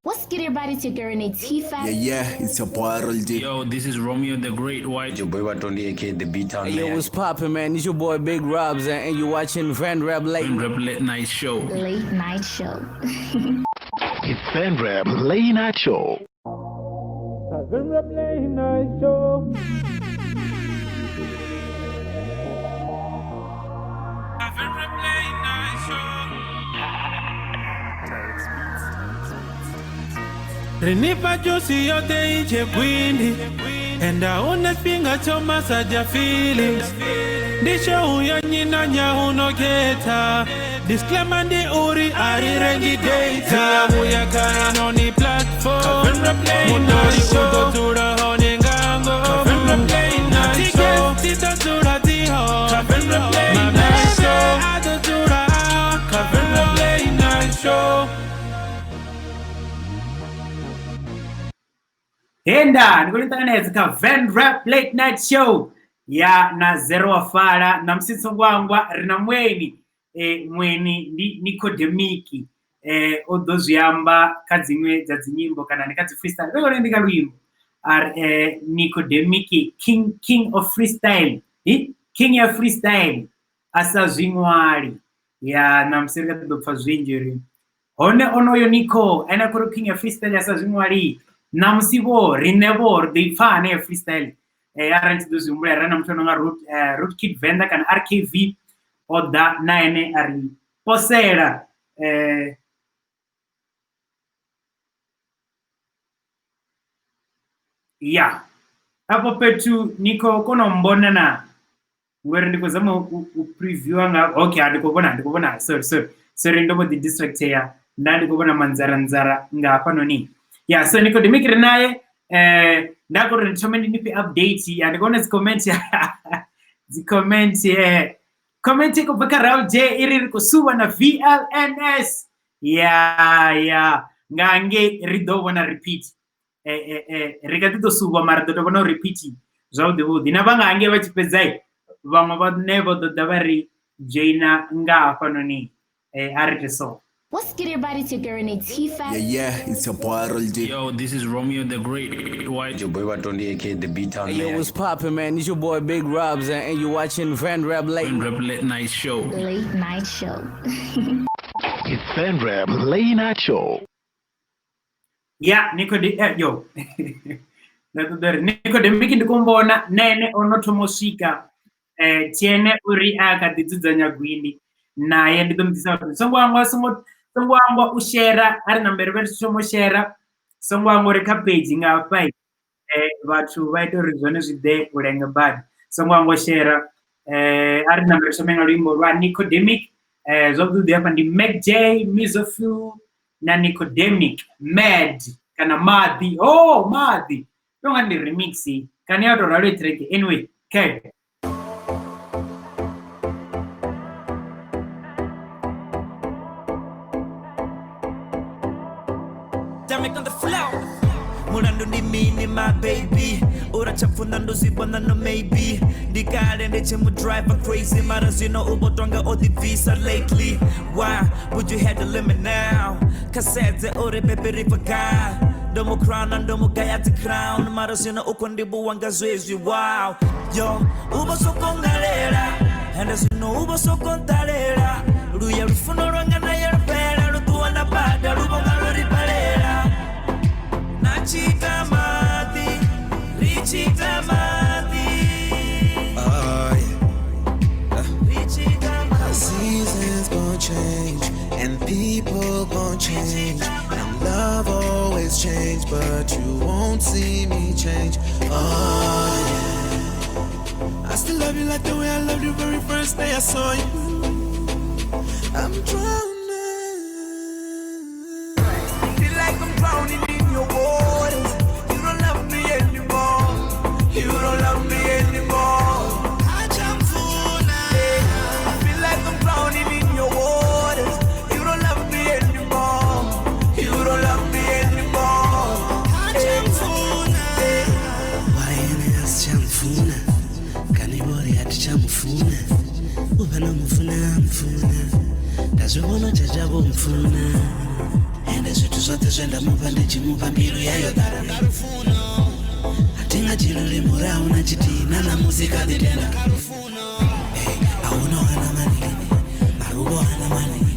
What's good, everybody? It's your girl Emtee Collab. Yeah, it's your boy Royalties. Yo, this is Romeo the Great White. Your boy Watoni aka the B-Town Hey, yo, what's poppin', man? It's your boy Big Robs, and you're watching Van Rap Late Night Show. Late Night Show. It's Van Rap Late Night Show. Van Rap Late Night Show. Rinipa juicy yote inche kwindi Enda unapinga choma saja feelings Disha huyo nyina nyahuno keta Disclaimer ndi uri ari rengi data Huya kaya noni platform Mutari kuto tura honi ngango Natike tita tura tiho Mameso ato tura Kavenra Play Night Show. Enda ndikulitangana ka Van Rap Late Night Show ya na Zero Wafala na msitso gwangwa rina mweni mweni ndi Nicodermic odozuyamba kadzimwe dza dzinyimbo kana ndikadzi freestyle lero ndika lwimbo Nicodermic king of freestyle king ya freestyle asazwimwali ya na msirika tudopfa zwinjiri one onoyo Nico ena kuri king ya freestyle asazwimwali na msibo rinebor de fane freestyle aranti dozumbula rana mtono nga root kit venda kan RKV oda naene ari posera ya hapo petu Nico kono mbona na ngwere ndiko zama preview anga okay ndikubona sorry ndomo the district here ndikubona manzara nga pano ni yeah, so Nicodermic naye ndako nichomeni nipe update ya ndikona comment ko bakara je iri kusuwa na VLNS yeah ngange rido na repeat rigatuto suwa mara do bona repeat zao de budi na banga ange bachipezai bamwe ba never do davari jaina nga pano ni ariteso. What's good, everybody? It's your girl Emtee Collab. Yeah, it's your boy Royalties. Yo, this is Romeo the Great White. Your boy Watoni aka the B-Town Hey, yo, what's poppin', man? It's your boy Big Robs, and you're watching Van Rap Late Night Show. Late Night Show. It's Van Rap Late Night Show. Yeah, yo. Nicodermic ndikumbona nene onotomoshika tiene uri akatidzanya gwindi naye ndidomdisa songwangwa ushera ari nambere vetu chomoshera songwangwa reka page ngapai vatu vaito rizone zvide ulenga bad songwangwa shera ari nambere chomenga lwimbo rwa Nicodermic zvokuti hapa ndi Mac J Mizo Phyll na Nicodermic mad kana madhi madhi tonga ndi remix kana yato ralo track anyway okay. Dermic on the floor. Mulando ni mini my baby. Ora chapfunando zibwana no maybe. Dikale ndeche mu drive crazy. Matters you know ubotwanga all the visa lately. Why would you have the limit now? Kasete ore peperi paka. Domo crown and domo gayati crown. Matters you know ukondibu wanga zwezi. Wow. Yo, ubo sokongalela. And as you know ubo sokontalela. Luya rufuno ranga na yerpela. Lutuana bada rubonga loripalela. Nachita mati, richita mati. Oh yeah. Richita mati. Seasons gon' change and people gon' change. And love always change, but you won't see me change. Oh yeah. I still love you like the way I loved you very first day I saw you. I'm drowning. Feel like I'm drowning in your waters. You don't love me anymore. You don't love me anymore. I jump full now. I feel like I'm drowning in your waters. You don't love me anymore. You don't love me anymore. I jump full now. YNS chamfuna. Kanibori ati chamfuna. Ubana mfuna mfuna. Dazubona jajabo mfuna. ende zvithu zvote zvendamupa ndichimupa mbiru yayo dararufuno hatina chiro rimurauna chitina namusikadzi tenda karufuno auno hana manini marubo hana manini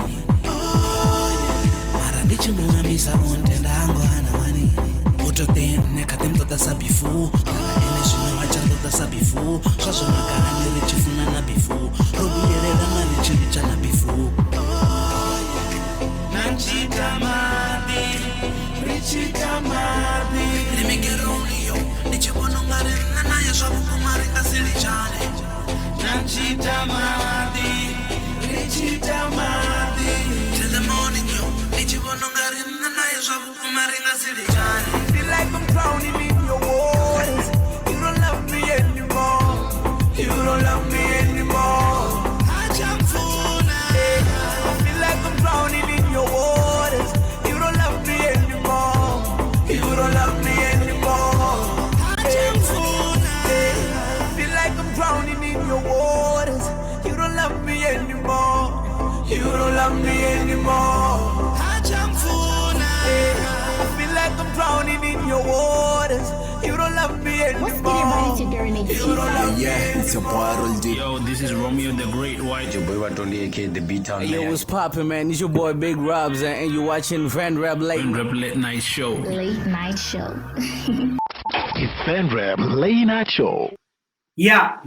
mara ndichimuambisa montenda ango hana manini utotene katemtotasa bifu ene zvino vachandotasa bifu zvazvonakana nerichifuna na bifu robuyerera mari chirichana bifu nanchitamadi richitamadi rimegeroniyo ndichibonongari nanaye zvavukumari kasirichane nanchitamadi richitamadi till the morning yo ndichibonongari nanaye zvavukumari kasirichane. Feel like I'm drowning in your waters. You don't love me anymore. You don't love me anymore. I feel like I'm drowning in your waters. You don't love me anymore. You don't love me anymore. I feel like I'm drowning in your waters. You don't love me anymore. You don't love me anymore. I feel like I'm drowning in your waters. You don't love me anymore. Let's get everybody to Gurney T5. Yeah, it's your boy Royalties. Yo, this is Romeo the Great White. Your boy 120 aka the B-Town. Hey, yo, what's poppin', man? It's your boy Big Robs, and you watching Van Rap Late. Rap Late Night Show. Late night show. It's Fanrap Late Night Show. Yeah.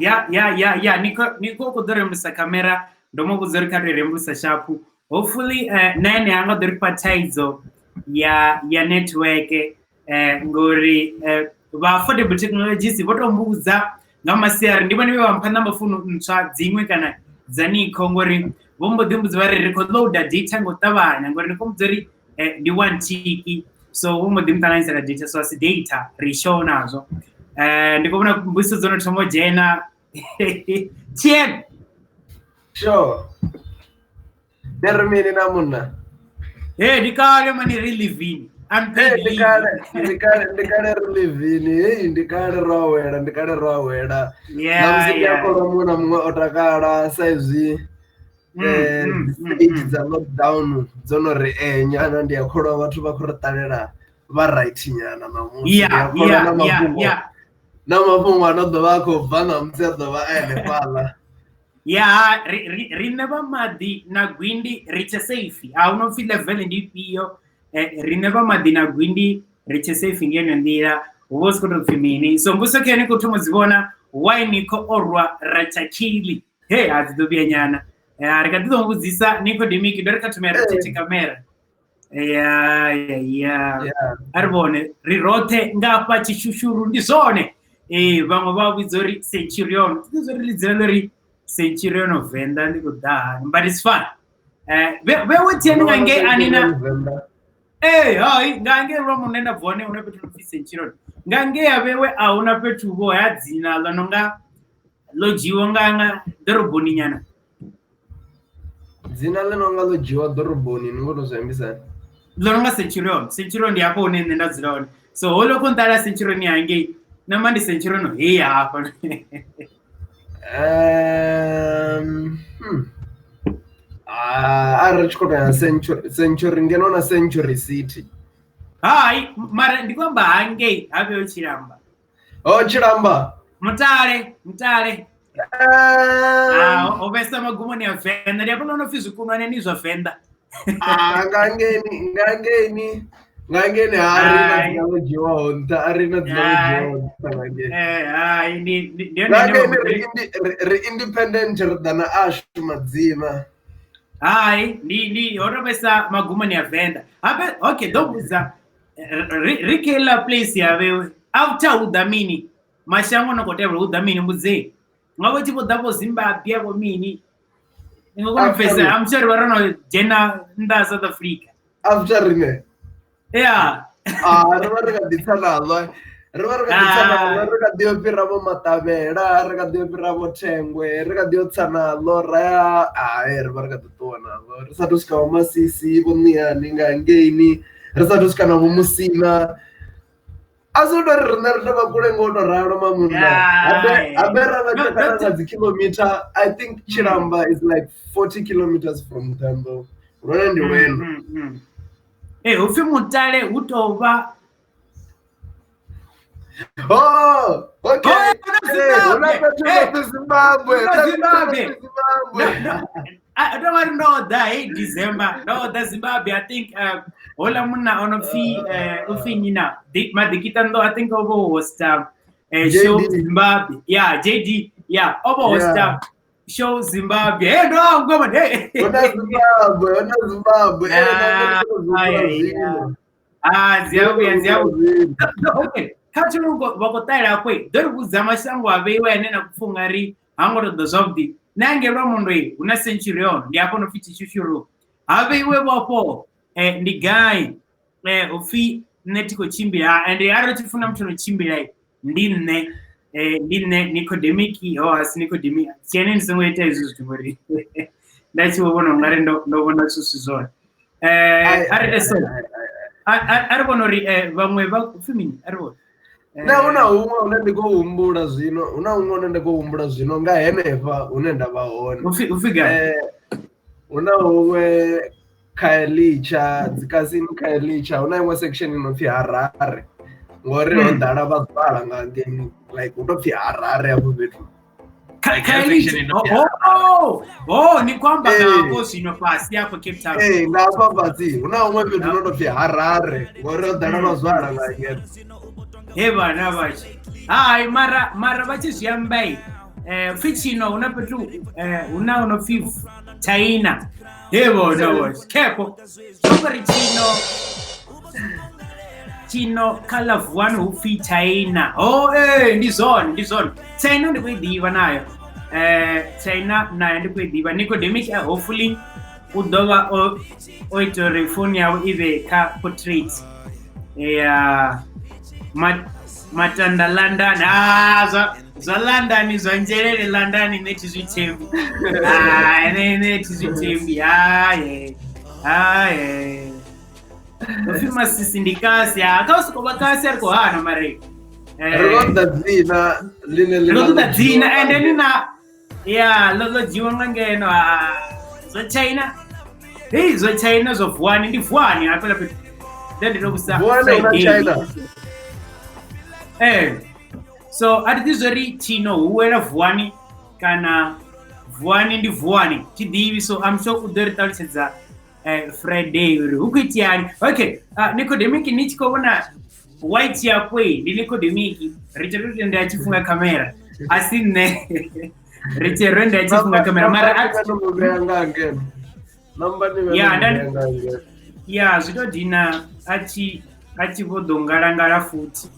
Nico kuderembusa kamera, ndomo kuzorika rembusa shapu. Hopefully, nene anga doripataizo ya network ngori va affordable technologies votombuza ngamasiyari ndibone vampana mafuno ntsva dzimwe kana dzaniko ngori vombodimbuza vari recoloada data ngotavanya ngori nikomudzori ndi 1 tiki so vombodimutanaisa ka data so asi data rishow nazvo ndikobona mbuso dzonotomojena tien sure Dermic namuna ndikale mani relivini ndikale relivini ndikale rawela namuzikyakola mumwe otakala saizvi stage dza lockdown dzonori nyana ndiyakholwa vathu vakhoritalela varight nyana namafungo anodova akhobva namusi adova aene pala rine vamadi na gwindi riche safe aunofi level ndipiyo rine vamadi na gwindi riche safe ngeno ndira vosikotofimini so mbusokene kuti muzivona why Nico orwa rachakili adzidobia nyana rikatizombuzisa Nicodermic dorikatumera tete kamera aribone rirote ngapa chishushuru ndizone vamwe vavizori centurion tizorilidzira lori centurion of Venda ndikudaha but it's fun vewotiyeni ngange anina hai ngange romo nenda vone unapetu fi centurion ngange yavewe auna petu vo yadzina lanonga lojiwa nganga doroboni nyana dzina lanonga lojiwa doroboni ningotozvambisa lononga centurion ndiyako unene ndadziraone so holoko ntala centurion yange namandi centurion hapa arichikota century ngenona century city hai mara ndikwamba hange avewo chiramba chiramba mutare ovesa magumoni ya Venda ndiyapononofi zvikunwa neni zva Venda ngangeni harina dzinojiwa honta arina dzinojiwa re-independent ridana ashu madzima ndi horovesa magumoni ya Venda okay ndobuza rikela place yavewe after udhamini mashango nokotevula udhamini mbudze ngavo chipodapo Zimbabwe yako mini ngokonofesa amchari varano jena nda South Africa after rine riva rikaditsanalwa rikadiopiravo matavela rikadiopiravo Thengwe rikadiotsanalo riva rikaditowa nalo risati usvikawo Masisi voniyani ngangeni risati usvika navo Musina asi udori rina rinova kule ngonoralo mamuna aberavachakananga dzikilomita I think Chiramba is like 40 kilometers from Tambo unoona ndiwenu ufi mutale utova. Oh, okay. Zimbabwe. I don't want to know that. Hey, December. No, that's Zimbabwe. I think Ola Muna on Ufi Nina. Madikitando, I think over was show Zimbabwe. Yeah, JD. Yeah, over was show Zimbabwe. Hey, no, I'm going. Hey, Zimbabwe. Zimbabwe. Okay. Kachuru bakotala kwe dore kuzama shangu abewe nena kufungari angoro dozobdi nange romondwe una centurion ndi apo no fiti chuchuru abewe wapo ndi guy ofi netiko chimbira and aro tifuna mtono chimbira ndinne Nicodermic as Nicodermic chene ndizongweta izo zitubori ndachi wobona ngare ndobona susu zone ari so ari bonori vamwe bakufimini ari bona una umwe unende kuhumbula zvino nga henefa unenda vaona ufiga una umwe Kaelicha dzikasini Kaelicha una imwe section inopfi Harare ngori ondala vazvala ngangeni like utopfi Harare apo betu ni kwamba ngapo sino pasi hapo Cape Town ngapa pasi una umwe betu unotopfi Harare ngori ondala vazvala ngangeni bana bachi mara bachi ziyambai fichino unapetu una fiv China bona was kepo sobari chino kala vuano ufi China ndizona China ndikuidiva nayo China nayo ndikuidiva Nicodermic hopefully udova oitore phone yawo ive ka portrait matanda London za London za njelele London neti zitembi neti zitembi ufima sindikasi akausuko bakasi ariko hano mare roda dzina and then lolo jiwanga ngeno zo China zo China zo vuani ndi vuani apela pe then ndokusa China so atizori chino uwera vuani kana vuani ndi vuani chidivi so I'm sure udori talitsedza Friday uri ukuitiani okay Nicodermic nichikona white yakwe ndi Nicodermic richero ndi achifunga kamera asine richero ndi achifunga kamera mara zvitodhina achivodongara futi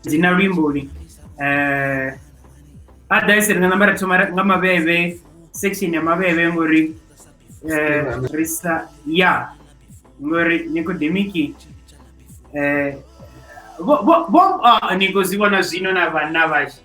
dzina rwimburi adaisiri ngamara tomara ngamabebe section ya mabebe ngori risa ngori Nicodermic Nico zivona zvino na vana vachi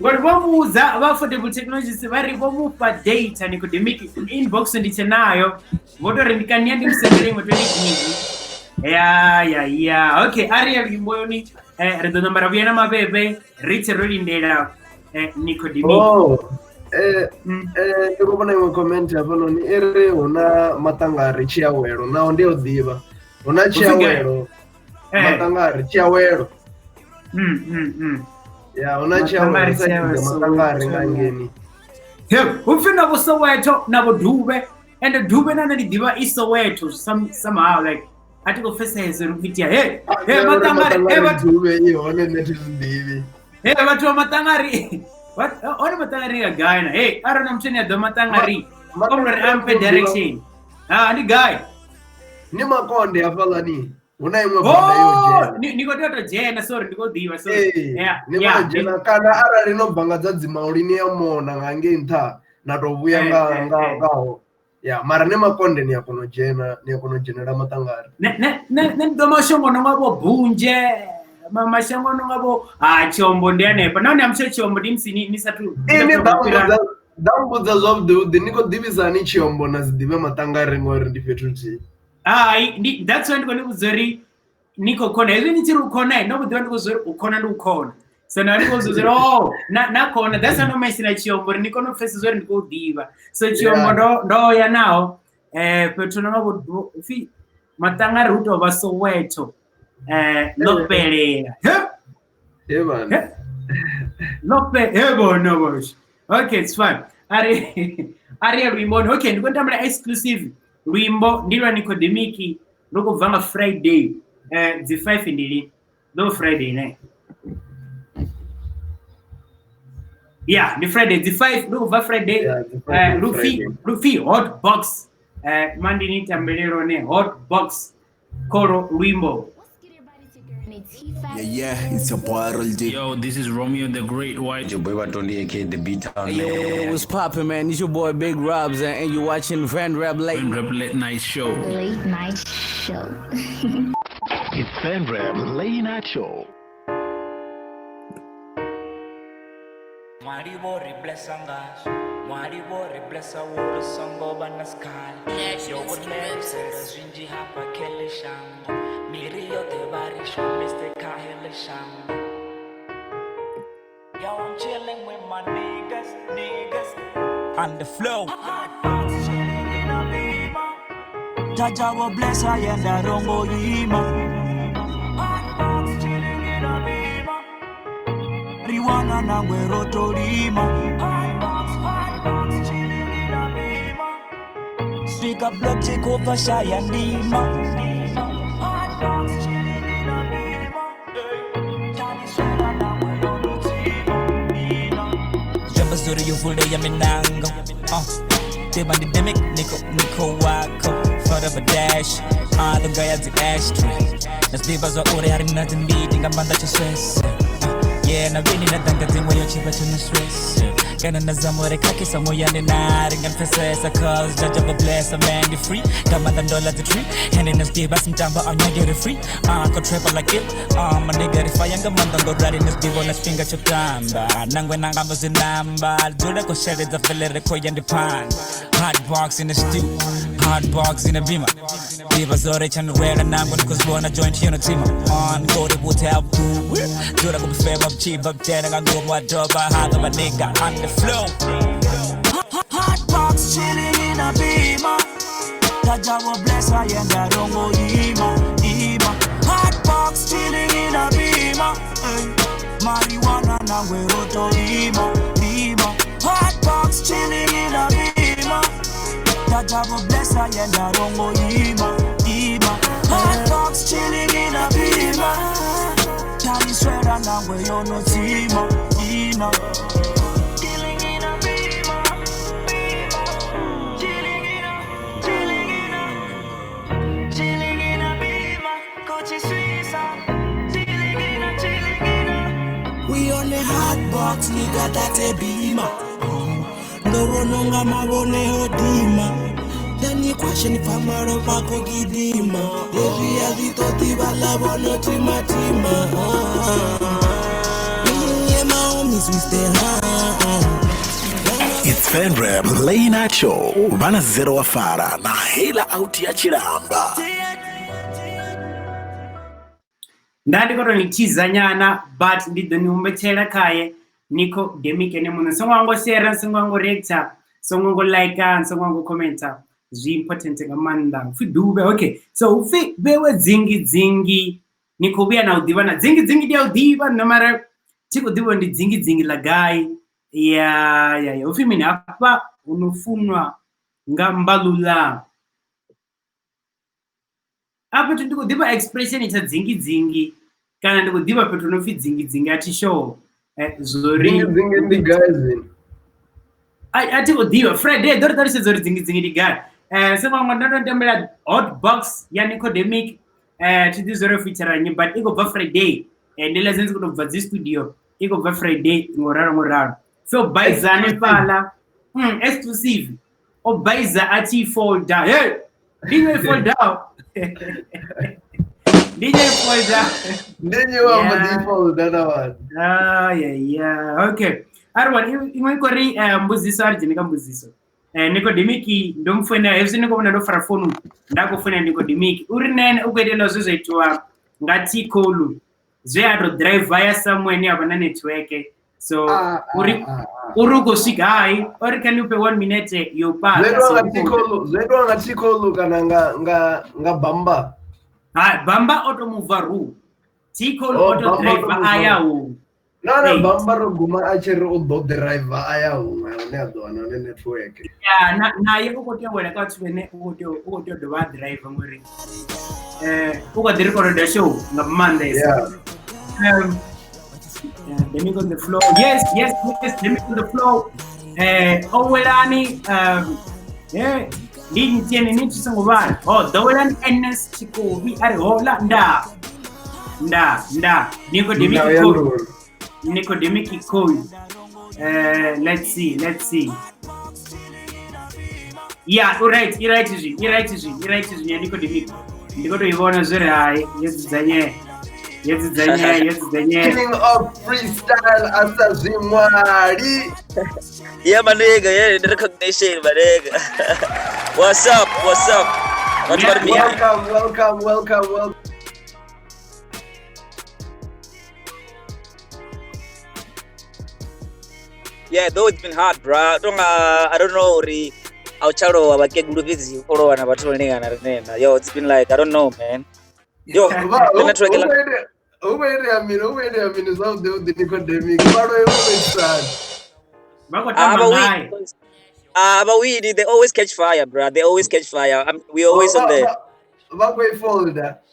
ngori vomuudza va-affordable technologies vari vomupa data Nicodermic inbox ndichenayo votori ndikaniya ndimusendere imwe 20 okay ari yimboyoni redonambara vuyana mabebe riche rolindela Nicodermic ndikuvona imwe comment yapanoni iri una matangari chiyawelo nawo ndiyodiva una chiyawelo matangari chiyawelo una chiyawelo matangari ngangeni ufina vo Soweto navo Dube and Dube nana ndidiva i Soweto somehow like atikofeseze rukuitia matangari vatu va matangari one matangari ya gaina arona mcheni ya do matangari komrari ampe direction ni guy ni makonde ya falani una imwe banda yo jena niko toto jena sorry ndiko diva sorry jena kana ara rinobhanga dzadzimaurini ya mona ngange ntha natovuya ngaho mara nemakonde ni yakono jena la matangari ne ndomashongo ngabo bunje mamashango ngabo chombo ndianepa nani amshe chombo dimsini nisatu ndambudza zvavhudi niko divisani chombo nazidive matangari ngori ndifetuti that's why ndiko ndikuzori niko kona izvi nichiri ukona ndokudiva ndikuzori ukona ndi ukona So now Nico says, oh, na kona. That's not my sin. Chiombo. Nico no faces where Nico diva. So chiombo do ya now. Petrono would fi matanga root over Soweto. Not Pereira. Yeah, man. Not Pereira. No, okay, it's fine. Aria Rimbo. Okay, we're going to exclusive Rimbo. Nira Nicodermic. Look over Friday. The 5 in the no Friday night. Yeah, the Friday, the 5, look over Friday. Luffy, hot box. Monday night and hot box. Coro Rimbo. Yeah, it's a Royalties. Yo, this is Romeo the Great White. Your boy Watondi aka the B-Town. Yo, what's poppin', man? It's your boy Big Robs, and you're watching Fan Rap Late Night Show. Late Night Show. It's Fan Rap Late Night Show. Mwari wori blessa ngas, mwari wori blessa wori songo banaskal. Yo wonetse zinji hapa kele shango, miri yote bari shomiste kahele shango. Yo, I'm chilling with my niggas, on the flow. Jaja wo blessa yenda rongo yima. Riwana na wero torima. Speak up block take over shy and lima. Jump story you full day yaminango. Dermic, Nico wako. For of a dash. The guy at the ashtray. That's the buzz of Ore nothing beating a banda to stress. Yeah, na vini na danga zimwe yo chiba tuna stress. Gana na zamore kake samo yane na ringan fesesa cause judge of a bless a man be free. Dama than dollar the tree. And in a stay bass some tamba on you get it free. Go travel like it. My nigga if I younger man don't go right in this divo na finger chop tamba. Nangwe nangamba zinamba. Dura ko share the filler ko yandi pan. Hot box in the stew. Hot box in a beamer. Diva zore chan red and I'm gonna cause wanna join you on a team. On go to hotel pool. Dura ko be fair up cheap up there and I go my dog by hot of a nigga on the flow. Hot box chilling in a beamer. Jaja wo bless I and I don't go ima. Hot box chilling in a beamer. Marijuana na we roto lima. Hot box chilling in a beamer. Jaja wo bless I and I don't go ima. Hot box chilling in a beamer. Can you swear that now we on no team? Chilling in a beamer. Chilling in a beamer. Coach Suisse. Chilling in a. We on the hot box, nigga, that's a beamer. No one on my bone odima. Then you question if I'm out of Paco Gidima. Every other thought I love on no tima. It's Fan Rap Late Night Show. Bana zero afara na hela out ya chiramba. Ndandi koto ni chizanyana but ndido ni umbechela kaye Nicodermic ene muno songo share songo recta songo like songo commenta zvi important ngamanda fidube. Okay, so ufi bewe dzingi Nicobuya na udiva na dzingi dia udiva no matter tiko diva ndi dzingi la guy ya ufi mini apa unofunwa ngambalula apa ndiko diva expression ita dzingi kana ndiko diva peto nofi dzingi ati show zori dzingi ndi guys ati udiva Friday dori se zori dzingi di guy sema ngondoro ndembela hot box ya Nicodermic tidi zoro feature nyi but iko va Friday ndela zenzi kuto this studio iko va Friday ngoraro so baiza ne pala exclusive o baiza ati fall down. Hey, DJ fall down. DJ fall down. Then you are the fall down. Yeah. Okay. Arwan ingwekori mbuziso arjinika mbuziso. Nicodermic ndomfuna evse nikobona ndo farafonu ndakofuna Nicodermic uri nene ukwetela zozwe itwa ngati kolu zveato drive via somewhere nehavana network so uri kusvika hai or can you pay 1 minute yopazvedwanga tikolu kana nga bamba bamba otomuvha ru tikolu otodriver ayawo nana bamba roguma achiri udodriver ayawo neadowana nenetwork naye ukotewela katsvene ukotodova driver ngori ukadirikonoda show ngapamandesa Dermic on the floor. Yes, Dermic on the floor. Owelani, Lini tiene nichi sangovara. Oh, Dowelani NS Chico, we are hola, nda. Nicodermic code. Let's see. Yeah, right, Nicodermic. Nicodo Ivona Zura, yes, King of freestyle Asazimwari. Yeah, my nigga, the recognition, my nigga. What's up? Welcome. Yeah, though it's been hard, bro. I don't know, yo, it's been like, I don't know, man. Yo, Wait a minute, is out there with the Nicodermic. But they always catch fire, bro. They always catch fire. We always on there. What way forward that?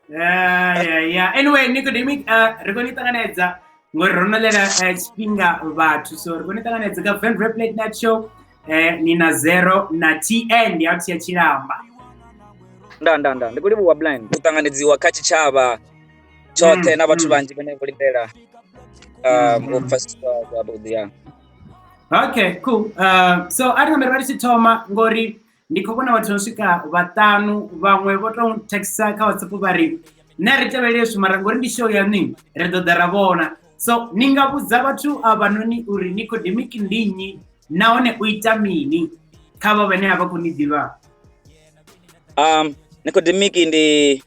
Yeah. Anyway, Nicodermic, Regonitanganeza, Ngoronolera Spinga Vatu. So Regonitanganeza got fan replay that show. Nina 0 na TN yakutia chiramba. Nda. Ndikuri wa blind. Kutanganidziwa kachichava chote na vatu vanji vene kulindera. Okay, cool. So ari ngambere vari chitoma ngori ndikobona vatu vanosvika vatanu vamwe vototexa ka WhatsApp vari naritevelesu mara ngori ndi show yani redodharavona. So ningabudza vatu avanoni uri Nicodermic ndinyi naone uita mini kava vene ava kunidiva. Nicodermic ndi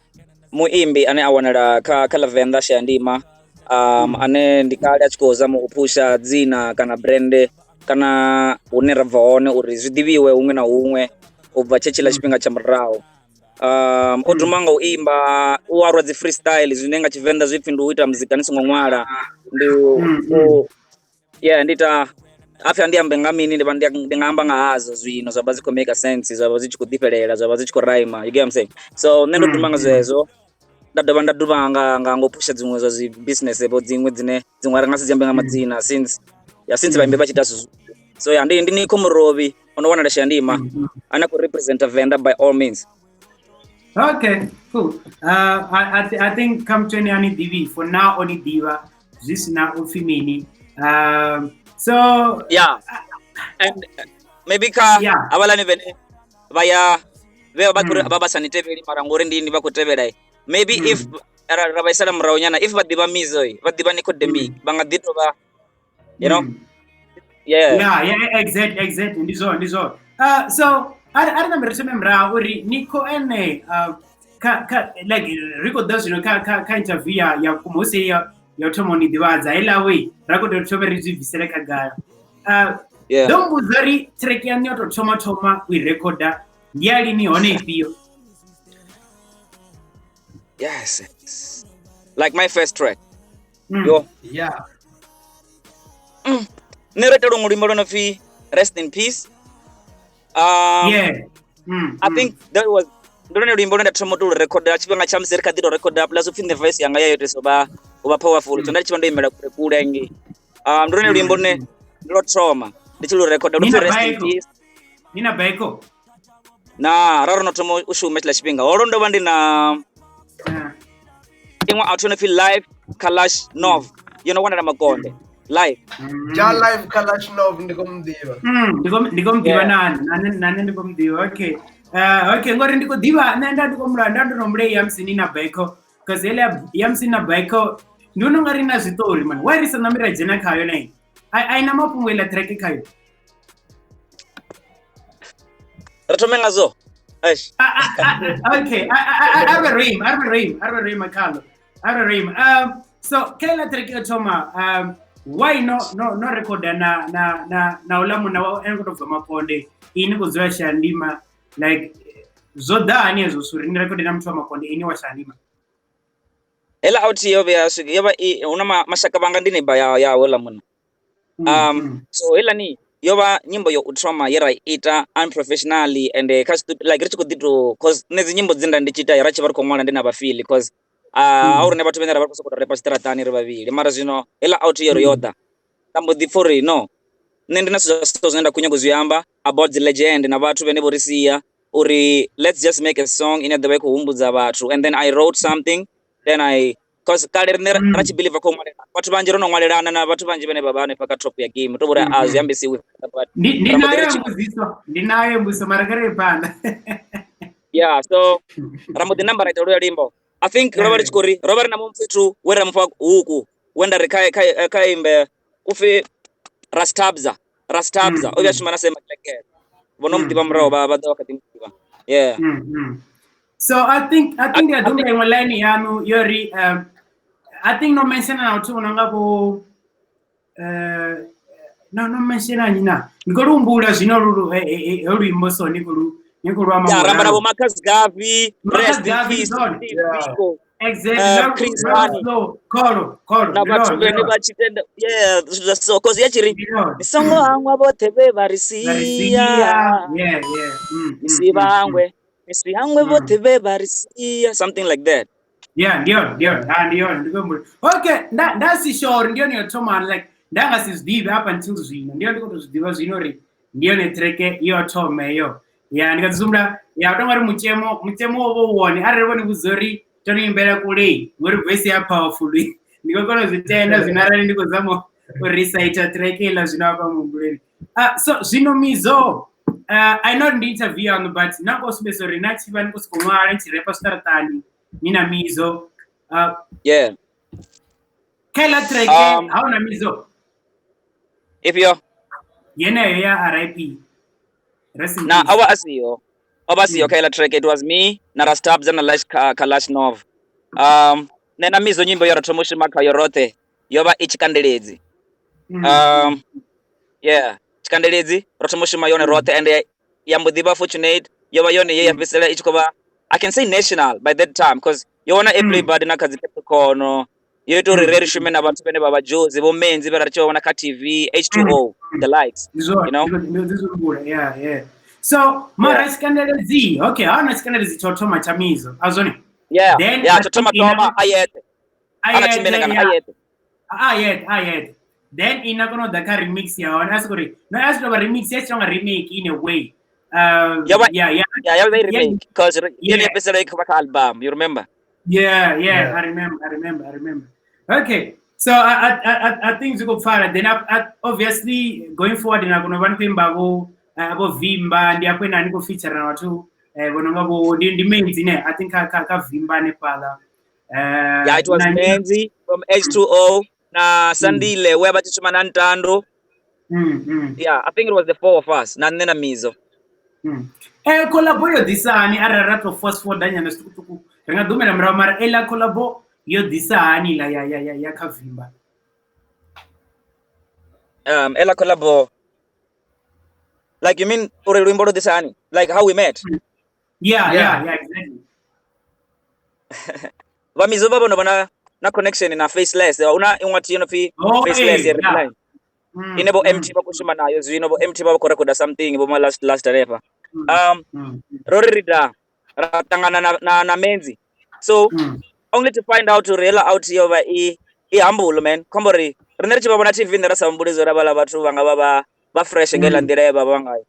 muimbi ane awanala kala venda shandima ane ndikali achikoza mu kupusha dzina kana brand kana unera vaone uri zvidiviwe umwe na umwe ubva chechila chipinga cha murao. Odumanga uimba uwarwa dzi freestyle zvinenga chivenda zvipfindu uita muzika nisingomwala ndi ndita afya ndiyambe ngamini ndingamba ngahazo zwino zvaba ziko make sense zvaba zichikudipelela zvaba zichikurima, you get what I'm saying? So nendo dumanga zvezo ndadovanga ngangopusha dzimwe zva zvi business ebo dzimwe ari ngasi dziyambe ngamadzina since vaimbe vachita zuzu. So ndi Nico murovi unowana ndashandima ana ku represent a vendor by all means. Okay, cool. I think come to any DV for now only diva this now ufimini. So yeah, and maybe abalani vene vaya baba saniteveli marangori ndini vakutevela. Maybe if rabaisala mraonyana if vadiva Mizo vadiva Nicodermic bangadito ba, you know. Yeah, exactly. Ndizo. So I remember uri Nico ene like Rico does ka interview ya kumose ya utomoni divaza ila we rakoto choberi zivisele kagaya. Don't buzari track ya nyoto toma we recorda yali ni one pio. Yes. Like my first track. Yo. Yeah. Narrated on Murimbo fi rest in peace. I think that was don't remember that Tomoto record chipanga cha mzerika diro record plus ufin the voice yanga yote so ba powerful so ndachi chipanda imela kule ngi don't remember ne lot trauma ndichilo record do rest in peace nina baiko na raro no tomo ushume la chipinga orondo bandi na ingwa autono feel live Kalash Nov you know one na makonde live live Kalash Nov ndikomdiva ndikomdiva nani ndikomdiva. Okay. Ngori ndiko diva nenda ndikomranda ndonomre yamsini na baiko cause ele yamsini na baiko ndono ngari na zitori man why is namira jena kayo nai aina mapungwela track kayo ratomenga zo Ash. Okay, I have a rim, Makalo. I have a rim. So Kayla Treke Toma, why no record na ulamu na wa engo of Makonde ini kuzoesha ndima like zoda ani ezusuri ni record na mtu wa Makonde ini wa shandima. Ela out yoba una mashaka banga ndini ba ya wala muna. So ela ni yoba nyimbo yo utroma yera ita unprofessionally and like richi kudito cause nezi nyimbo zinda ndichita yarachi barko mwana ndina bafili cause aurine batu bendera barko sokota repa stratani ribavili mara zino ela out yero yoda tambo difori no nendina so zenda kunyango zuyamba about the legend na batu bene borisia uri let's just make a song in the way ko umbuza batu and then I wrote something then cause kale rachi believe ko mwana batu banje rono ngwalelana na batu banje bene babane paka top ya game to bora as yambe si with ndinayo mbuso maragare panda. Yeah, so ramudi number right oro limbo I think Robert Chikori Robert na mumfitu wera mfa huku wenda kai imbe ufi rastabza obya shuma nasema like bono mtiba mrao baba wakati mtiba. Yeah. So I think they are doing online yanu yori I think no mention na tu nangabo no mention anyina nikolu mbula zino lulu olwimbo so nikolu ama ya ramba nabo Marcus Gavi rest in peace Nico exactly Kolo na batu bene bachitenda yeah so cause yachiri nisongo hangwa bote be barisia yeah nisibangwe bote be barisia something like that. Yeah, ndio. Okay, that's sure ndio ni otoma like ndanga sizdive up until zino ndio ndiko tuzdiva zino ri ndio ne treke hiyo tome hiyo ya nikazumla ya utamari muchemo obo woni arebo ni kuzori toni imbere kule ngori voice ya powerful ndiko kono zitenda zinarali ndiko zamo recite treke la zino hapa mumbuleni so zino Mizo I know in the interview on but nako spesori nachiva niko sikomara nchirepa startani nina Mizo yeah Kayla Treke hauna Mizo if yo yene ya RIP na awa asiyo Kayla Treke it was me na Rastabza na Kalashnikov nena Mizo nyimbo yora tomoshi maka yorote yoba ichikandelezi yeah chikandelezi rotomoshi mayone rote and yambudiba fortunate yoba yone ye yabisela ichikoba I can say national by that time because you wanna everybody na kazi kono you to rere shume na bantu bene baba Jozi bo menzi baracho wana ka TV H2O the likes you know yeah so mara skandalezi okay ana skandalezi chotoma cha Mizo azoni yeah chotoma toma ayete ana chimbene kana ayete then inakono the remix ya ona asukuri no asukuri remix ya chonga remake in a way yeah they remake because really episode like album you remember yeah. I remember okay so I think you go far then obviously going forward na kuna vantu imbago abo vimba ndi akwena niko feature na watu bononga bo ndi menzi ne I think ka vimba ne pala yeah it was Menzi from H2O na Sandile weba chichuma ntando yeah I think it was the four of us na nena Mizo collabo yo disani ararato phosphor danyana stukutuku renga dumela mara ela collabo yo disani la ya kavimba ela collabo like you mean urembo disani like how we met yeah exactly wa Mizo babo no bana na connection na faceless una ingwati yono fi faceless ya reply inebo Emtee bakushima nayo zwino Emtee bako record something bo last rapper Rorida ratangana na Menzi so only to find out to real out here over humble man kombori rinerchi babona TV ndara sambulizo rabala batu banga baba ba fresh ngela ndire baba ngai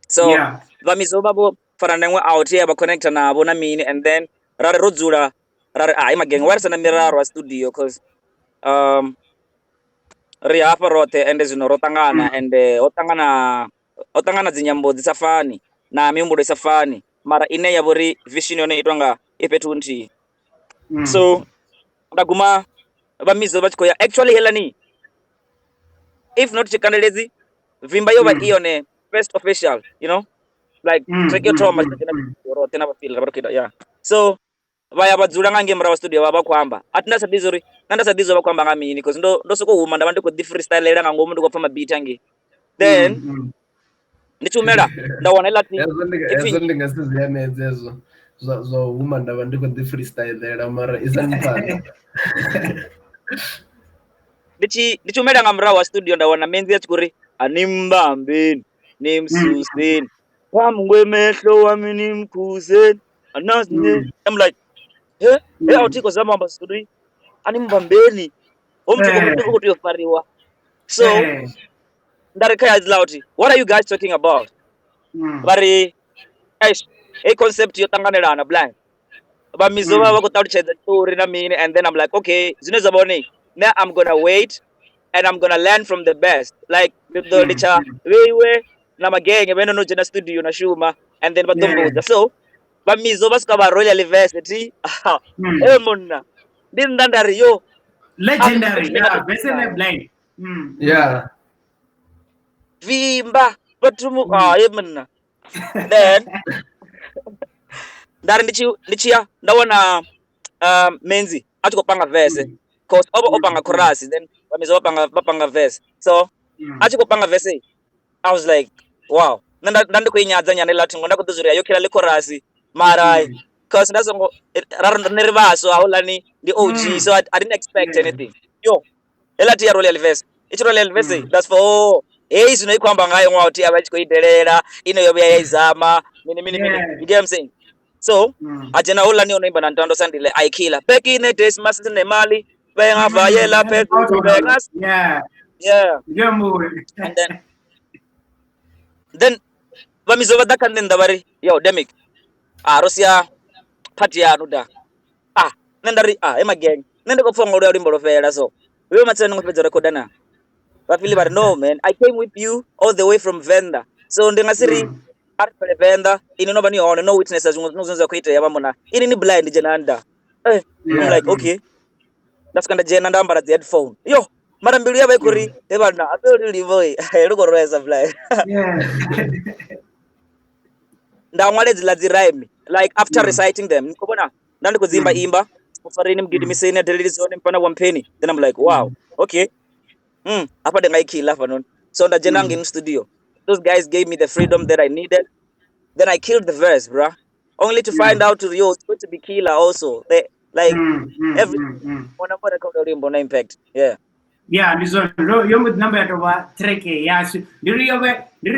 so ba Mizo babo faranengwe out here ba connect na bona mini and then rare rodzula rare imageng where's na miraro studio cause ri hapa rote ende zino rotangana ende otangana dzinyambo dzisafani na miumbulo isafani mara ine yabori vision yone itwanga EP22 so ndaguma ba Mizo bachikoya actually helani if not chikandelezi vimba yoba ione first official you know like track your trauma tena bafila barokida yeah so vaya vadzula ngange mura studio vava kwamba atina sadizori nanda sadizo vakwamba ngamini because ndo soko huma ndava ndiko freestyle era ngangomu ndiko pfama beat ange then ndichumela ndawana ilati ezo ndingasiziyana ezo zo huma ndava ndiko freestyle era mara isanipana ndichumela ngamura wa studio ndawana menzi yachikuri animbambeni nimsuseni kwamngwe mehlo wami nimkhuzeni anazine I'm like hey awuthiko zamamba story animbambeni omthoko ukuthi uyofariwa so ndarekhaya loud what are you guys talking about bari a concept yo tanganelana blind ba Mizo va ku tautshedza story na mini and then I'm like okay zine zabone now I'm gonna wait and I'm gonna learn from the best like the licha wewe na magenge beno no jena studio na shuma and then batomboza so ba Mizo basika ba Royal University monna ndindandari yo legendary yeah besele blind yeah vimba batumu monna then ndari ndichiya ndaona menzi atikopanga verse cause opanga chorus then ba Mizo bapanga verse so atikopanga verse I was like wow nanda kuinyadza nyane lati ngona kutuzuri ayokela le chorus mara cause ndazongo nerivaso aulani the OG so I didn't expect anything yo elati ya Royal verse it's Royal verse that's for hey sino ikwamba ngayo ngwauti abachikoidelela ino yobe yaizama mini you get what I'm saying so ajena aulani onoimba na ntando sandile I killer back in the days master nemali benga yela petu bengas yeah and then ba Mizo badaka nenda bari yo Dermic Rosia party ya nuda nendari ema gang nende ko fongo uri mbolo fela so wewe matsena ngopedza recordana ba feel bari no man I came with you all the way from Venda so ndingasiri arpele Venda ini no bani on no witnesses ngozonza kuita ya bamona ini ni blind jenanda I'm like okay that's kind of jenanda ambara the headphone yo mara mbili ya baikuri ebana abeli boy luko roesa blind ndamwalezi ladzi rhyme like after reciting them nikobona ndandi kuzimba imba ufarini mgidimiseni delili zone mpana wampeni then I'm like wow okay apa dengaikila fanon so ndajenanga in studio those guys gave me the freedom that I needed then I killed the verse bro only to find out to yo it's going to be killer also they like every one of the rimbo na impact yeah Mizo yo mud number ya toba treke yasu ndiri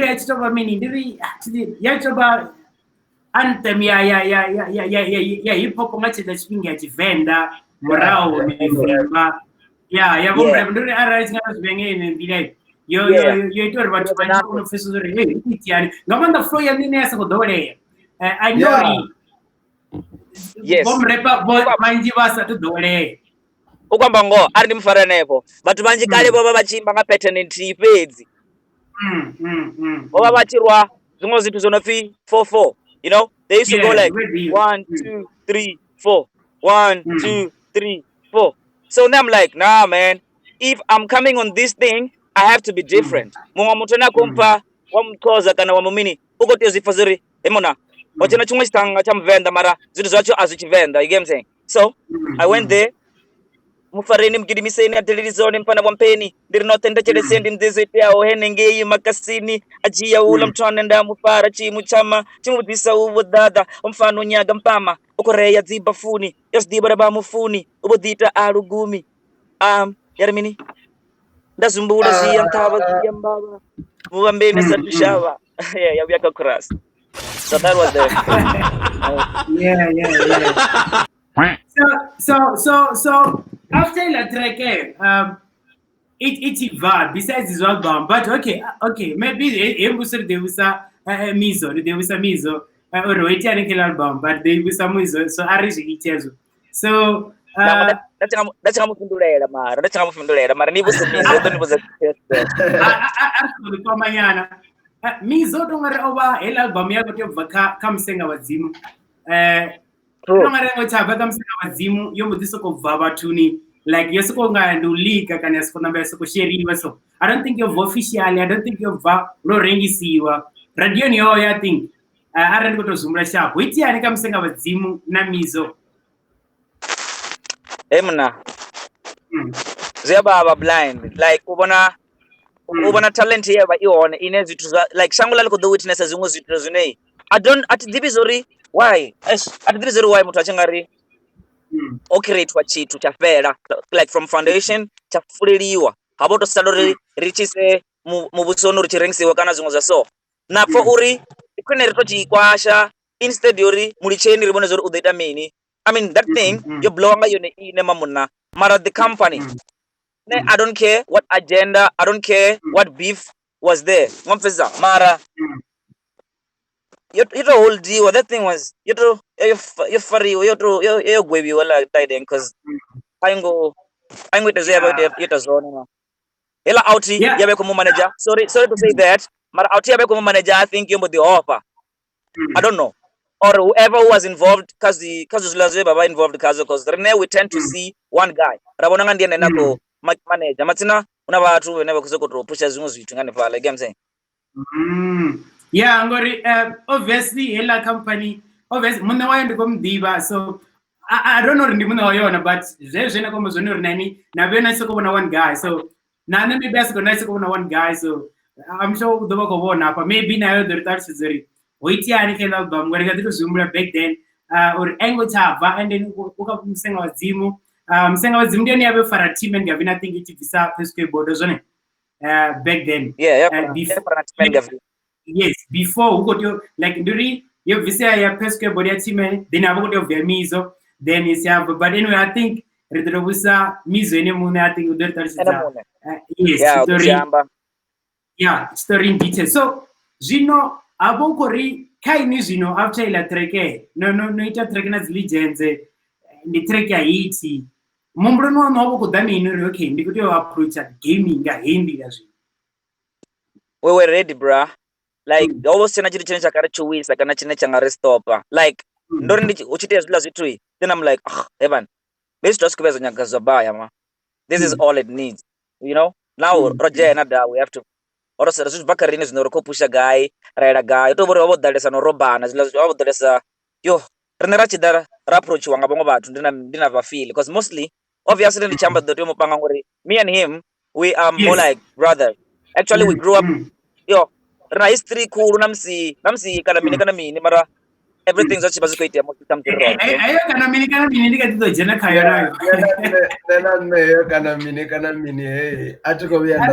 ya chitoba mini ndiri ya chitoba anthem ya hip hop ngathi the chipinga chivenda murao ni vimba ya bombe ndiri arise ngazibengene ndile yo itori bathu bantu unofesa zuri yani ngabanda flow ya nini yasa kodole I know yes bombe manji basa tudole ukwamba ngo ari ndimfara nepo bathu banji kale baba bachimba nga pattern ntipedzi baba bachirwa zimwe zithu zonofi 4 you know they used to go like 1 2 3 4 1 2 3 4 so now I'm like nah man if I'm coming on this thing I have to be different mwa mutona kompa wa mthoza kana wa mumini ukote zifaziri emona wachena chumwe chitanga cha mvenda mara zithu zwacho azichivenda you get what I'm saying so I went there mufarini mgidimiseni adelili zone mpana wampeni ndiri notenda chelesendi mdzezete yawo henengeyi makasini ajiya ula mtwana nda mufara chimu chama chimudisa uvo dada mfano nyaga mpama ukoreya dzibafuni yasdibara ba mufuni ubodita alugumi yarimini ndazumbula ziya ntaba ziya mbaba mubambeni satushawa yabyaka cross so that was the So after la track, it's vibe. Besides this album, but okay, maybe there was a Mizo, or Royalties album, but there was a Mizo, so I reached it. So that's how mufundulera mara nivo Mizo don't was a Mizo don't over el album ya kutoka kamsenga wazimu Nongare chava kamsenga wazimu yo mudiso ko vava tuni like yesoko nga ndulika kana yesoko namba yesoko share so I don't think you've officially I don't think you've no rengisiwa radio ni yo I think ari ndikutozumura shapo itiani kamusenga vadzimu naMizo Mna ziyababa blind like ubona talent yeba ione ine zwithu like shango la liko the witness zimwe zwithu zwine atidzivi zori why atidzivi zori why muthu achingari okreatwa chithu cha fela like from foundation cha fuliliwa hapo to salary richise muvusoni uri chirengisiwa kana zimwe za so na for uri ikwene rito chikwasha instead yori mulicheni ribone zori udaita mini I mean that thing you blowanga yone ine mamuna mara the company I don't care what agenda, I don't care what beef was there. Mfeza mara you whole deal. That thing was you furry you gwebi wala tiding cause I'm with the zeba you zone. Ela outi yabe komo manager. Sorry to say that. Mara outi yabe komo manager. I think you're the offer. I don't know. Or whoever was involved, cause baba involved cause we tend to see one guy. Rabonanga ndiye nako manager matsina una vhathu vhane vha khou sokou pusha zwiṅwe zwithu ngani phala like I'm saying yeah ngori obviously hela company obviously munne wayo ndiko mdiba so I don't know ndi munne wayo but zvezwe na kombo zvone uri nani na vena soko bona one guy so nane maybe asiko nice kubona one guy so I'm sure udova kubona apa maybe nayo the retards zeri wait yani kela album ngori ngati kuzumula back then or angle tava and then ukamusenga wadzimu msenga wadzimu ndiye yabe fara team and gavina think ichibvisa pesque board zvone back then before ukoto like nduri yobvisa ya pesque board ya team then abakoto vya Mizo then is ya but anyway I think retrobusa Mizo ene mune I think udor tarisa story in detail so zvino abokori kaini zvino after ila treke no ita treke na legends ndi track ya hiti mumbro no no kudamini uri okay ndikuti approach gaming ga hindi yazvi we were ready bra like always sena chiri chine chakare chuwisa kana chine changare stopa like ndori ndi uchite zvila zvitui then I'm like heaven best just kubeza nyaga zabaya ma this is all it needs you know now Roger na da we have to oro sera zvi bakarine zvinoro kopusha guy raida guy to bori wabodalesa no robana zvila wabodalesa yo rine rachidara approach wanga bongo bathu ndina va feel because mostly obviously the chamber that mupanga ngori me and him we are more like brothers actually we grew up yo rina history cool namsi kana mini mara everything that chibazi koitia mo something wrong ayo kana mini ndikatizo jena kayo nayo kana mini hey atiko bya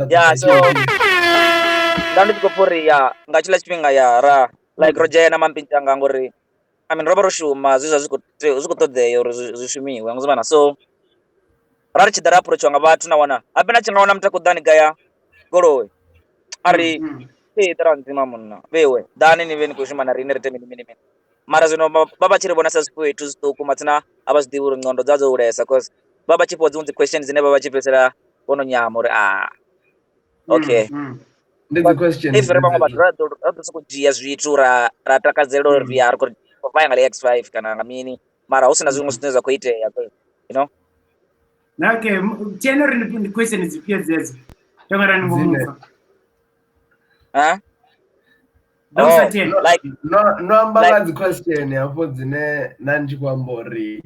yeah so ndandi tikopori ya ngachila chipinga ya ra like Roger na mampinchanga ngori I mean robaro shuma zvikotodheyo zvishumiwe ngozvana so rari chidara approach wanga vatu nawana apena chingaona mutakudhani gaya gorowe ari taranzima munna vewe dhani ni veni kushuma na rine rete mini mara zvino baba chiri bona sasipo etu zituku matsina abazidhivi uri ndxondo dzadzo uresa cause baba chipodzi unzi questions dzine baba chipesera ono nyama uri okay the question if remember but rather sokujia zvitu ratakadzelo VR kuti vayanga le X5 kana ngamini mara usina zvimwe zvinozwa kuite you know okay cheno rini question zipia zezi tongara ngomva like no ambaga question yafo dzine nanji kwambori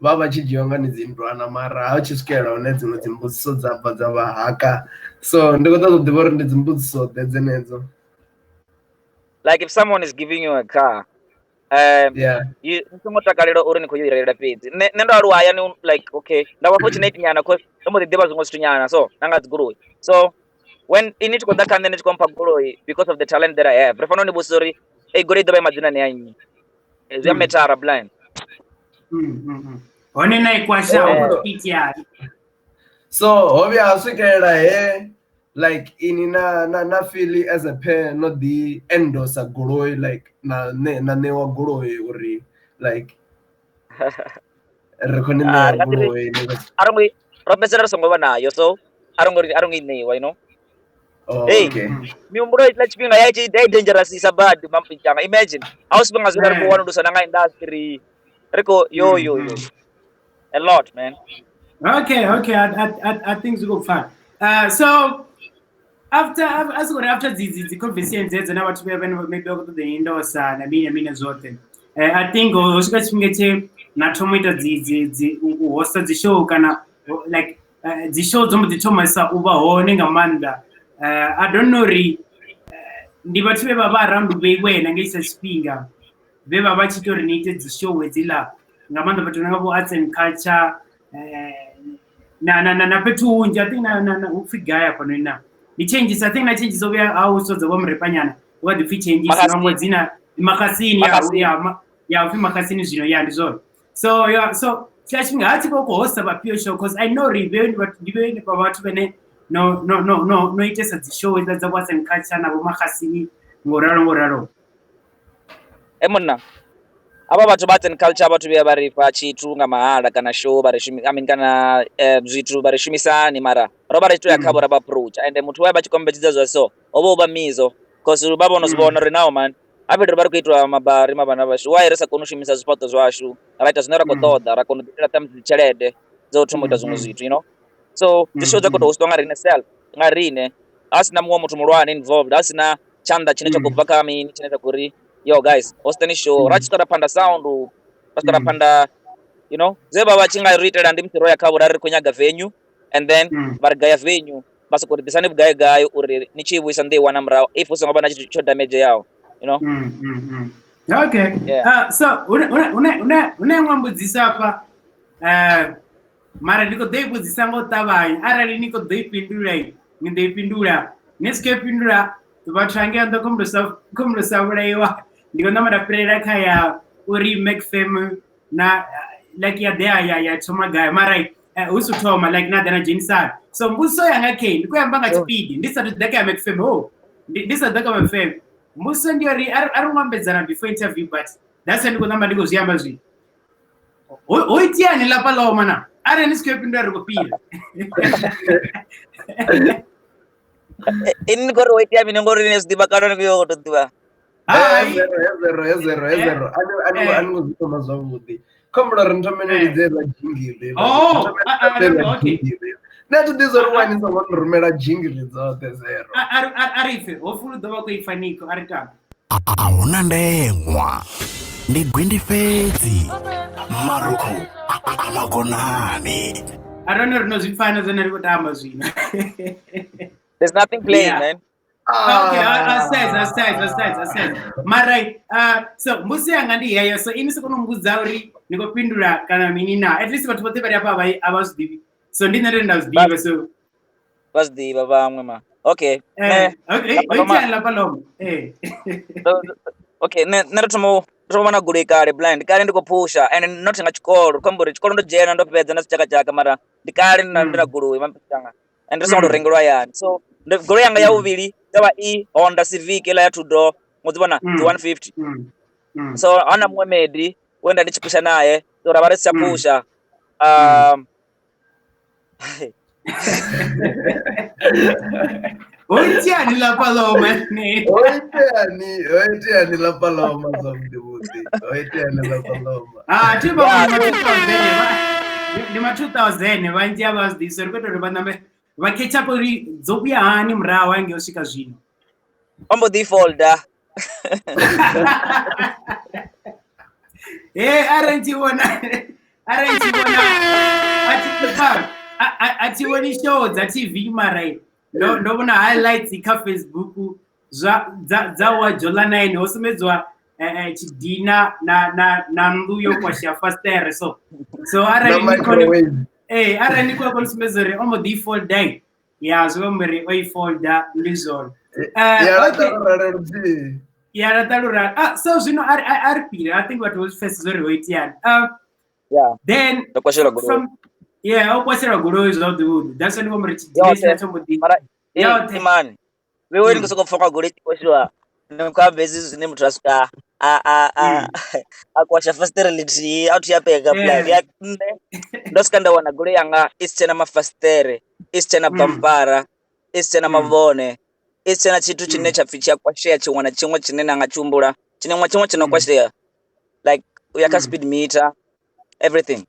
baba chijionga ni zindwana mara achisikera one dzimwe dzimbudziso dzabva dzavahaka so ndikotadza kudhiva uri ndi dzimbudziso dzenedzo like if someone is giving you a car you usingotakalira uri ni kuyirera pedzi nendo ari waya ni like okay ndawa fortunate nyana cause ndomodhiva zvimwe zvitu nyana so nanga dziguruwe so when in it got that kind of compa guroi because of the talent that I have refano ni busori gore doba madzina ni yanyi zya metara blind one na ikwasha PTR so obviously kera like in na feel as a pair not the endorse guroi like na newa guroi uri like rekonina guroi arongi professor songo nayo so arongi newa you know okay miumburo ila chipinga yachi dangerous is bad mampinjanga imagine ausipanga zira ripo wanu dusana nga industry riko yo a lot man okay I think it's go fun so after the conversations dzedzo na vhathu vhe vhane maybe vha khou ṱoḓa indosa na mini zwoṱhe I think ho swika tshifhinga tshe na thoma ita u hosta dzi show kana like dzi show dzo mbo ḓi thomasa u vha hone nga maanḓa. I don't know ri ndi vhathu vhe vha vha around vheiwena nga isa tshifhinga vhe vha vha tshi ita uri ni ite dzi show hedziḽa nga maanḓa vhathu nga vho arts and culture na fhethu hunzhi I think na upfhi gaya fhano na the changes I think na changes over how so dza vho mrepanyana what the changes vhaṅwe dzina makasini ya upfhi makasini zwino ya ndi zwone so yeah so tshifhinga hathi khou hosta vha pure show because I know revenge but ndi vhathu vhene no itesa dzi show dza arts and culture na vho makasini ngoralo monna aba vhathu ba arts and culture vhathu vhe vha ri fha tshithu nga mahala kana show vha ri I mean kana zwithu vha ri shumisani mara ro vha ri to ya kha vho approach and muthu wa ba tshi kombetshedza zwa so ovho ba Mizo because ba vhono zwibona ri now man abe ri vha ri khou itwa mabari mabana vhashu why ri sa kona u shumisa zwifhaṱo zwashu right zwine ra khou ṱoḓa ra kona u ḓela tam tshelede dzo thoma ita zwiṅwe zwithu you know so the show dza khou hostwa nga rine self nga rine asina muṅwe muthu mulwane involved asina tshanḓa tshine tsha khou bva kha mini tshine tsha khou ri yo guys hostani show ra tshi ṱoḓa phanda sound ra tshi ṱoḓa phanda you know ze vha vha tshi nga ri itela ndi musi ro ya kha vho ri khou nyaga venue and then vha ri gaya venue vha sokou ri ḓisani vhugai uri ni tshi vhuisa ndi wana murahu if u songo vha na tshithu tsho damage yaho you know okay so une mwambudzisa hafha mara ndi khou ḓo i vhudzisa nga u ṱavhanya arali ni khou ḓo i fhindula ni ḓo i fhindula ni si khou i fhindula vhathu hange ḓo khombolosa vhulaiwa ndi khou ṋamela fhirela kha ya uri make fame na like ya ḓea ya thoma gai mara hu si thoma like na ḓa na dzhenisana so mbudziso yanga khe ndi khou yamba nga tshipidi ndi sathu ḓa kha ya make fame ndi sa ḓa kha make fame mbudziso ndi uri ari ṅwambedzana before interview but that's ndi khou ṋamba ndi khou zwi amba zwino ho itiani lapa ḽawo mana arali ni si khou i fhindula ri khou fhira ini ngori wo itea mini ngori ni zwiḓivha kana ni khou tou ḓivha hezero ani ngo zithoma zwavhuḓi khombolo ri nthomene lidzela jingile na to this or one so one rumela jingile dzoṱhe zero arife hopefully ḓo vha khou i fa Nico ari tamba ahuna ndengwa ndi gwindi fhedzi marukhu amagonani I don't know no zwifana zwine ri khou tamba zwino there's nothing playing man okay I said marai so mbusi yanga ndi heyo so ini sikono mbudza uri ni khou fhindula kana mini na at least vhathu vhoṱhe vha ri hafha a vha zwiḓivhi so ndi nṋe ndo nda zwiḓivha so vha zwiḓivha vhaṅwe ma okay okay la paloma okay nṋe ro thoma na goloi kale blind kale ndi khou phusha and not nga tshikolo khombo ri tshikolo ndo dzhena ndo fhedza na sichakachaka mara ndi kale ndi na goloi mampitanga and ri songo tou rengelwa yani so goloi yanga ya vhuvhili dzavha Honda Civic ila ya two door mudzi vhona 150 so ana muṅwe medi wenda ndi tshi phusha naye so ra vha ri si tsha phusha Oitiani la paloma ne oitiani la paloma zomdibuti oitiani la paloma tiba ni ma 2000 vanji avazidisa ri kweto ri vanambe vaketcha pori dzobya hani murahu ange usvika zvino ombo defolder arenchiona ationi show dza TV marai ndovona highlights kha Facebook dza wa Jola 9 hosumedzwa chidina na nduyo kwa shafastere so arani kwa konsumedzere omo default day ya zwo mbere oi folder lizol ya talura so zvino arpira I think what was first zori waitian then from okwasera goloi zvaudi wood that's when we reach destination somebody man wewe ni kusoko foka goloi koshwa nkwambezi zvine muthu asika akwasha fastere litri out yapeka plan ya ndosikanda wana goloi yanga isichena mafastere isichena pampara isichena mavone isichena chitu chine chapficha kwashea chimwana chimwe chine nanga chumbula chine chimwe chinokwashea like uyaka speed meter everything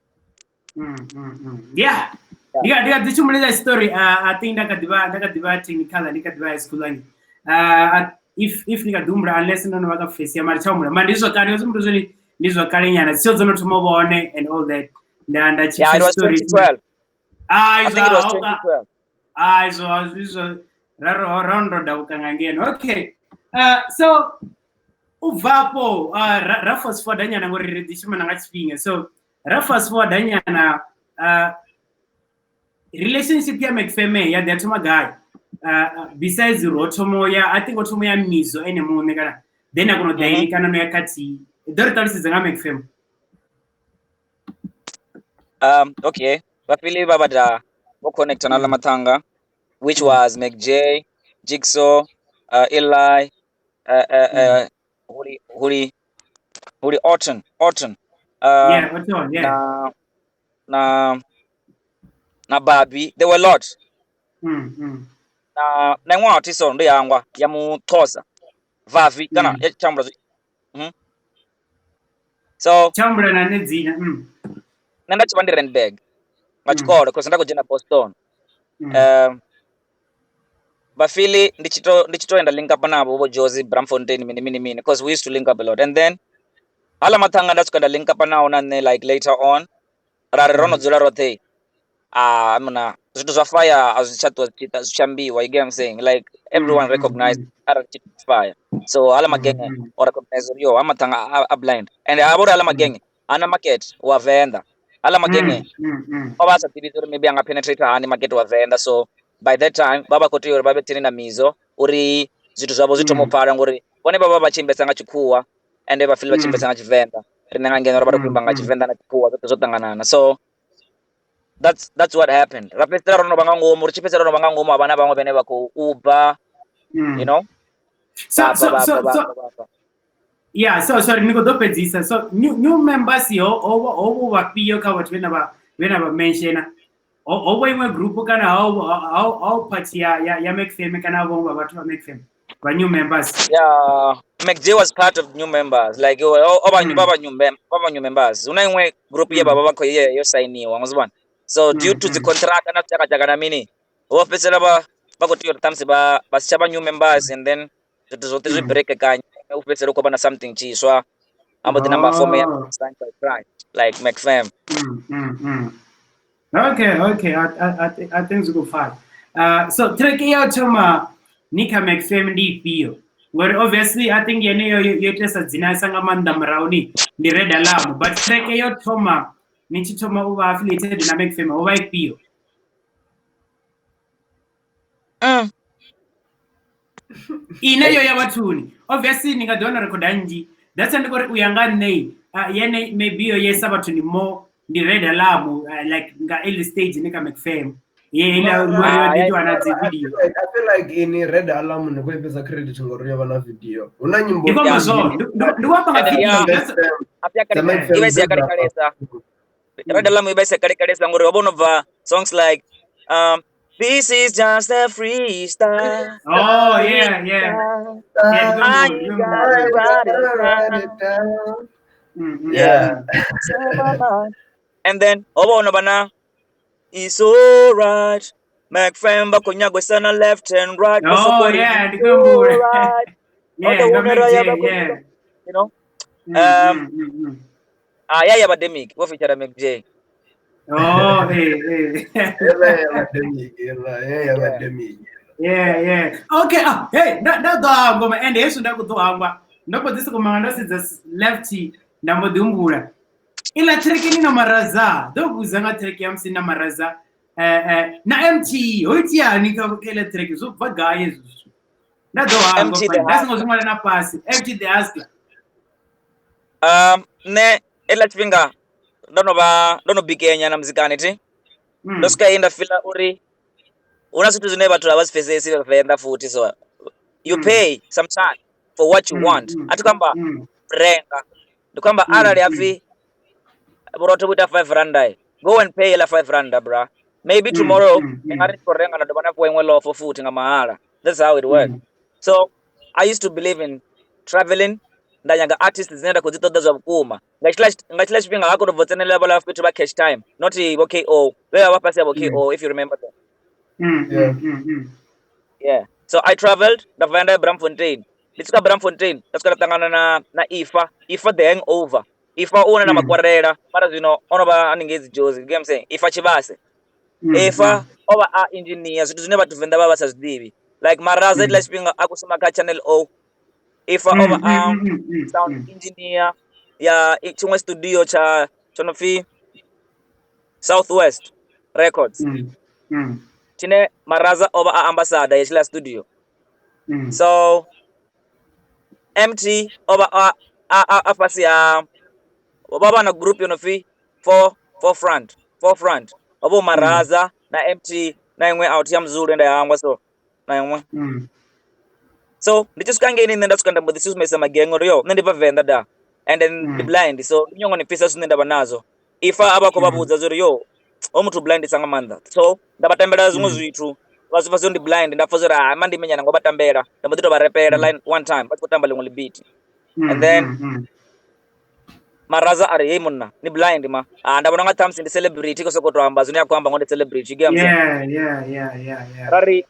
yeah ndichimuleza story I think ndakadiva technical ndikadiva high school ani if ndikadumbura unless nono vakafesia mari chaumura mari ndizvakare yose mntu zvoni ndizvakare nyana sio dzonothoma vaone and all that ndachisa story izvo rarondoda kukangangena okay so ubvapo rafast forward anyana ngori ndichimana ngachipinga so rafast forward anyana relationship ya McFame ya datuma guy besides rotomoya I think rotomoya Mizo ene mume kana then akono daini kana no yakati dori talisi nga McFame okay bafili babada wo connect na la matanga which was McJ Jigsaw Eli Huli Orton yeah Orton yeah na Barbie there were a lot na ngwa artiso ndo yangwa ya muthosa vavi kana ya chambula so chambula na nedzina nanda chipandi Randburg ngachikola because ndako jena Boston bafili ndichitoenda link up nabo bo Josie Bramfontein mini because we used to link up a lot and then ala mathanga ndatsukanda link up nawo nane like later on rari rono dzula rothe amna zwithu zwa fire azichatwa zichambiwa you get what I'm saying like everyone recognized fire so ala magenge or recognize yo amathanga a blind and abora ala magenge ana market wa venda ala magenge obasa tibizuri maybe anga penetrate ani market wa venda so by that time baba koti yori babe tini na Mizo uri zwithu zwabo zitomopala ngori bone baba bachimbesa nga chikuwa and bafili bachimbesa nga chivenda rinanga ngena robata kuimba nga chivenda na chikuwa zotanganana so that's what happened rapesera rono banga ngomo richipesera rono banga ngomo abana bangwe bene bako uba you know so yeah so sorry Nico dopedzisa so new members yo ovo vapiyo ka vathu vena va mention ovo imwe group kana how party ya McFame kana avo vathu va McFame va new members yeah McJ was part of new members like baba new members una imwe group ya baba bakho yo signiwa ngizibona so due to the contract na chaka na mini ofesela bakoti your thumbs basichaba new members and then zote zwi break kanye ofesela ko bana something chiswa amba the number 4 man stand by try like McFame okay I think it's good fine so track ya choma Nika McFame ndi pio where obviously I think yene yotesa dzina sanga manda mrauni ndi Red Alarm but track ya choma nichitoma uva affiliated na McFame uva ipio inayo ya wathuni obviously ningadona recorda nji that's ndiko uyanga nei yene maybe yo yesa wathuni more ndi Red Alarm like nga early stage nika McFame ila ndio anazi video I feel like in Red Alarm ndiko ipesa credit ngori ya bana video una nyimbo ndiko mazo ndiko hapa video apya kali iwezi yakalikalesa Red Alarm ibese kalikalesa ngori wabonova songs like this is just a freestyle. Oh yeah. Yeah. And then obona bana it's alright. McFame bakonyagwe sana left and right. Oh yeah, ndikumbuka. Yeah. You know? Yeah, Dermic. What feature McJ? Oh, hey. Yeah. Okay. Hey, that ngoma and yesu ndakutohangwa. Ndipo disi kumanga ndasi lefty ndamudumbura. Ila track ni na maraza. Ndokuzanga track ya msina maraza. Na Emtee, hoiti yani kila track zo vagaye zo. Ndadohangwa. Ndasi ngozungala na pasi. Emtee the hustler. Ne ela tvinga ndono bikenya na muzikani ti ndoskaenda fila uri una situ zine bathu abasifesesi venda futhi so you pay some time for what you want atikamba renga ndikamba arali afi boroto buta 5 rand go and pay la 5 rand bra maybe tomorrow ngari korenga ndo bana kuwa imwe for futhi ngamahala that's how it works so I used to believe in traveling ndanyaga artists dzinoenda kudzitoda zva vukuma ngachila chifhinga hako tobvotsenela vala fethu va cash time not vo KO veva vapasi yavo KO if you remember that. Yeah, so I traveled ndabva Bramfontein ndisvika Bramfontein ndasvika ndatangana na Ifa the hangover Ifa una na makwarela mara zvino onova anenge Jozi, you get what I'm saying? Ifa chivase Ifa ova a engineer zvithu zvine vathu Venda vava vasazvidivi like Maraza ila chipinga akusumaka channel O Ifa ova a sound engineer ya chimwe studio cha chonofi Southwest Records chine Maraza ova a ambassador yechila studio so Emtee ova a pasi ya baba na group yonofi forefront abo Maraza na Emtee na imwe out ya Mzulu enda yangwa so na imwe so ndichiskange ini ndasuka ndambodhisumesa magengo yo ndibva Venda da and then the blind so nyongo ni pisa sunenda banazo Ifa abako babudza zuri yo omutu blind sanga manda so ndabatambela zimwe zwithu vazo ndi blind ndapfa zuri mandi menyana ngobatambela ndambodito barepera line one time batotamba lingwe beat and then Maraza ari hey munna ni blind ma ndabona nga thumbs ndi celebrity ko sokoto amba zuni yakwamba ngonde celebrity you get what I'm saying? Yeah. rari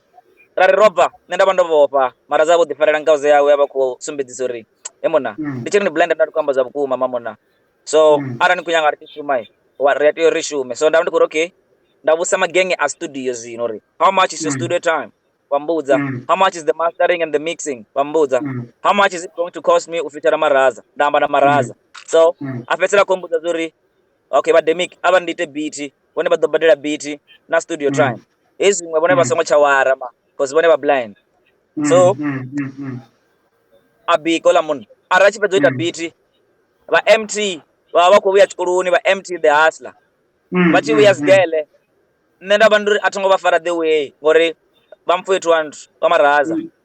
roba nenda bando vopa Maraza bodhifarela ngauze yawe yabako sumbedzisori emona ndichiri ni blind ndati kwamba zabukuma mamona so ara nikunyanga ati shumai wa radio rishume so ndabandi ku okay ndavusa magenge a studio zino ri how much is your studio time Wambudza how much is the mastering and the mixing Wambudza how much is it going to cost me ufitara Maraza ndamba na Maraza so afetsela kombudza zuri okay but Dermic aba ndite beat wone badobadela beat na studio time ezimwe bone basongo chawara ma because bone ba blind so abiko la mun arachi pedzoita beat ba Emtee baba ko uya chikoloni ba Emtee the hustler bachi uya zgele nenda banduri atongo bafara the way ngori bamfwetu wantu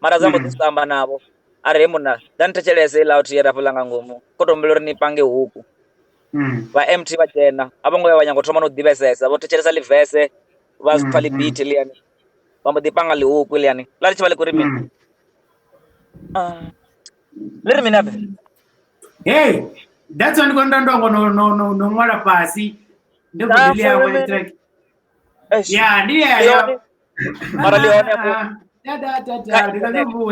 Maraza mbodisamba nabo ari muna ndantechelese ila uti yera fulanga ngomu kotombelori ni pange huku ba Emtee bachena abongo yabanyangotoma no divesesa botechelesa livese bazipali beat liani bambodipanga li huku liani lali chivali kurimi liri minabe hey that's one kondandongo no mwala pasi ndiko dilia kwa track yeah ndiye mara lione ku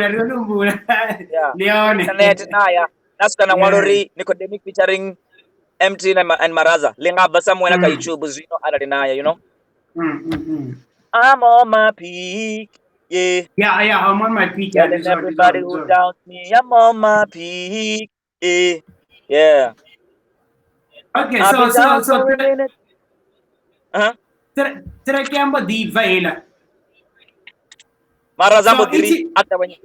Leone Kanet naya nasuka na walori Nicodermic featuring Emtee and Maraza lingaba somewhere na YouTube zino alali naya you know I'm on my peak yeah I'm on my peak and everybody who doubts me I'm on my peak yeah okay so track yamba diva hela Maraza mbodiri atabanye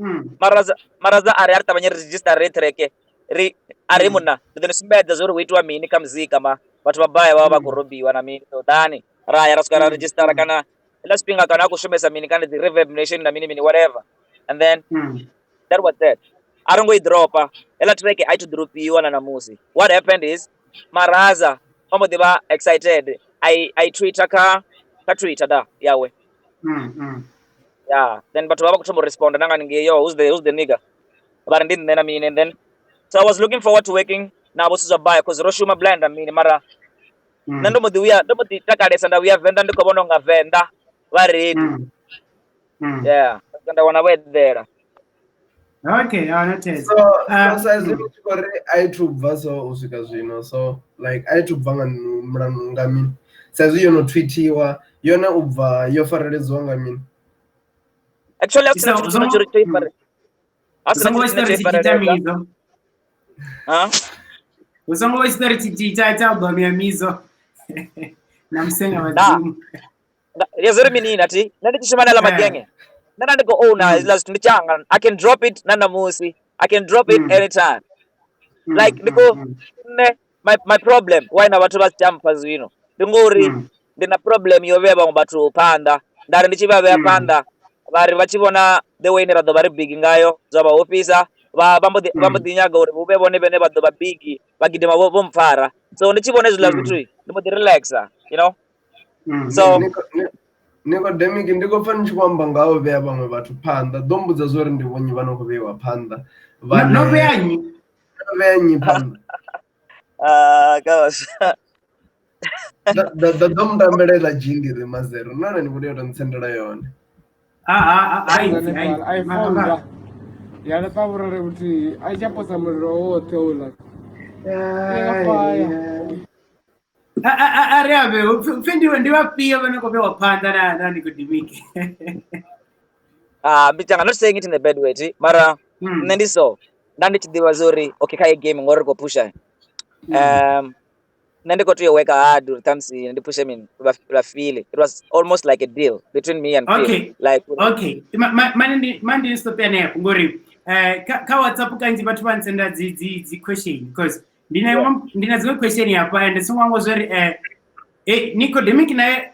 Maraza ari atabanye register retreke ari muna ndinosimedza zori weitwa mini kamzika ma vatu vabaya vava kurobiwa na mini so dani raya rasukara register kana ila spinga kana kushomesa mini kana the reverb nation na mini whatever and then that was that arongo idropa ila track I to drop you na musi what happened is Maraza omo diba excited I Twitter ka Twitter da yawe yeah then but baba kutombo respond nanga ninge yo who's the nigga but I didn't then I mean and then so I was looking forward to working na bosi zabaya cause Roshuma blind I mean mara nando modi we are ndomodi takalesa nda we are Venda ndiko bononga Venda va ready yeah and I wanna wait there okay so as I to vaso usika zvino so like I to bvanga ngami says you know tweetiwa yona ubva yofareledzwa ngami actually asina chiro choifare asina chiro usongo wesitari chichita album ya Mizo namsenga wazimu yazori minini ati nandi chishimana la magenge nana ndiko owner last ndichanga I can drop it nana musi I can drop it anytime like ndiko my problem why na watu basitampa zwino ndingori ndina problem yoveba ngobatu panda ndari ndichivabe yapanda vari vachivona the way neradho vari big ngayo zva officer vambodinyaga uri uvevone vene vadho vabigi vagidima vomupfara so ndichivone zvila zvitui ndimodi relaxa you know so Nicodermic ndikofana ndichikwamba ngavo veya vamwe vathu panda dombudza zori ndivonyi vanokuvewa panda noveyanyi venyi panda. Gosh. The dom tambere la jingi de mazero. Nana ni muri oran sendera yone. I found that. Yana pavura kuti aichaposa muriro wote ula. Ariave, upendi ndiwapiyo vanokopewa panda na Nicodermic. Bichanga, not saying it in a bad way, mara nendiso ndandichidiwa zuri okay kai game ngori ko pusha nandiko to work hard tamsi ndipusha mini la feel it was almost like a deal between me and okay Phil. Like okay mandi stop ene ngori ka WhatsApp kanji bathu vansenda dzi question because ndina zimwe question hapa and singwango zori Nicodermic naye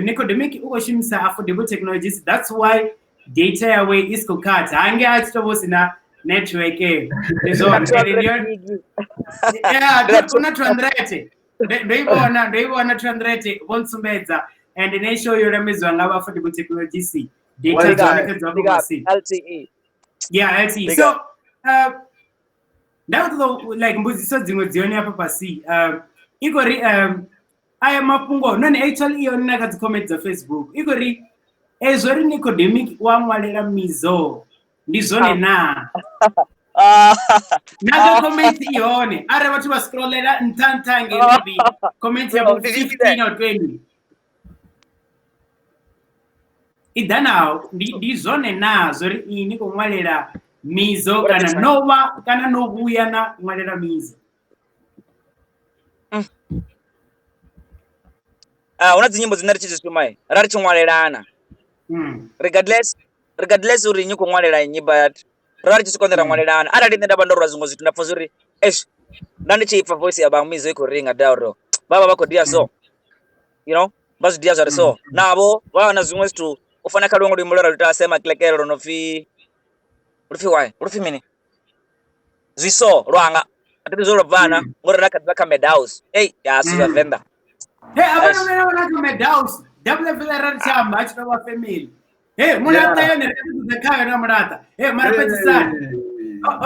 Nicodermic ukoshimisa affordable technologies, that's why data yawe is kukata hange achitobosina network ndizona kuna 200 ndoibona 200 vonsumbedza and neshow yoramezwa ngava affordable technologies data dzonekedzwa kubasi LTE. Yeah, LTE. So now like mbuziso dzimwe dzione apa pasi igori aya mapungo none actually iyo nakadzi comment za Facebook igori ezori Nicodermic wamwalera Mizo ndizone na naga comment ione are vatu va scrollera ntantange maybe comment ya 15 or 20 idana ndizone na zori ini kumwalera Mizo kana nova kana novuya na mwalera Mizo. Unadzi nyimbo zinarichizisumai rarichimwalerana regardless uri nyiko mwalela nyimbo yati rarichisikondera mwalerana arali ndenda bandorwa zvingo zitu ndapfa zuri ndandichiipfa voice ya Mizo iko ringa dauro baba vako dia so you know bazi dia zari so navo vana zvimwe zitu ufana kalongo rimulora rutasema klekero nofi rufi mini zviso rwanga atizoro vana ngori rakadzaka medhouse yasuza venda abana wana medhouse double vela rachamba achitova family Mulata yone rekuzekaya na Mulata marapeti sana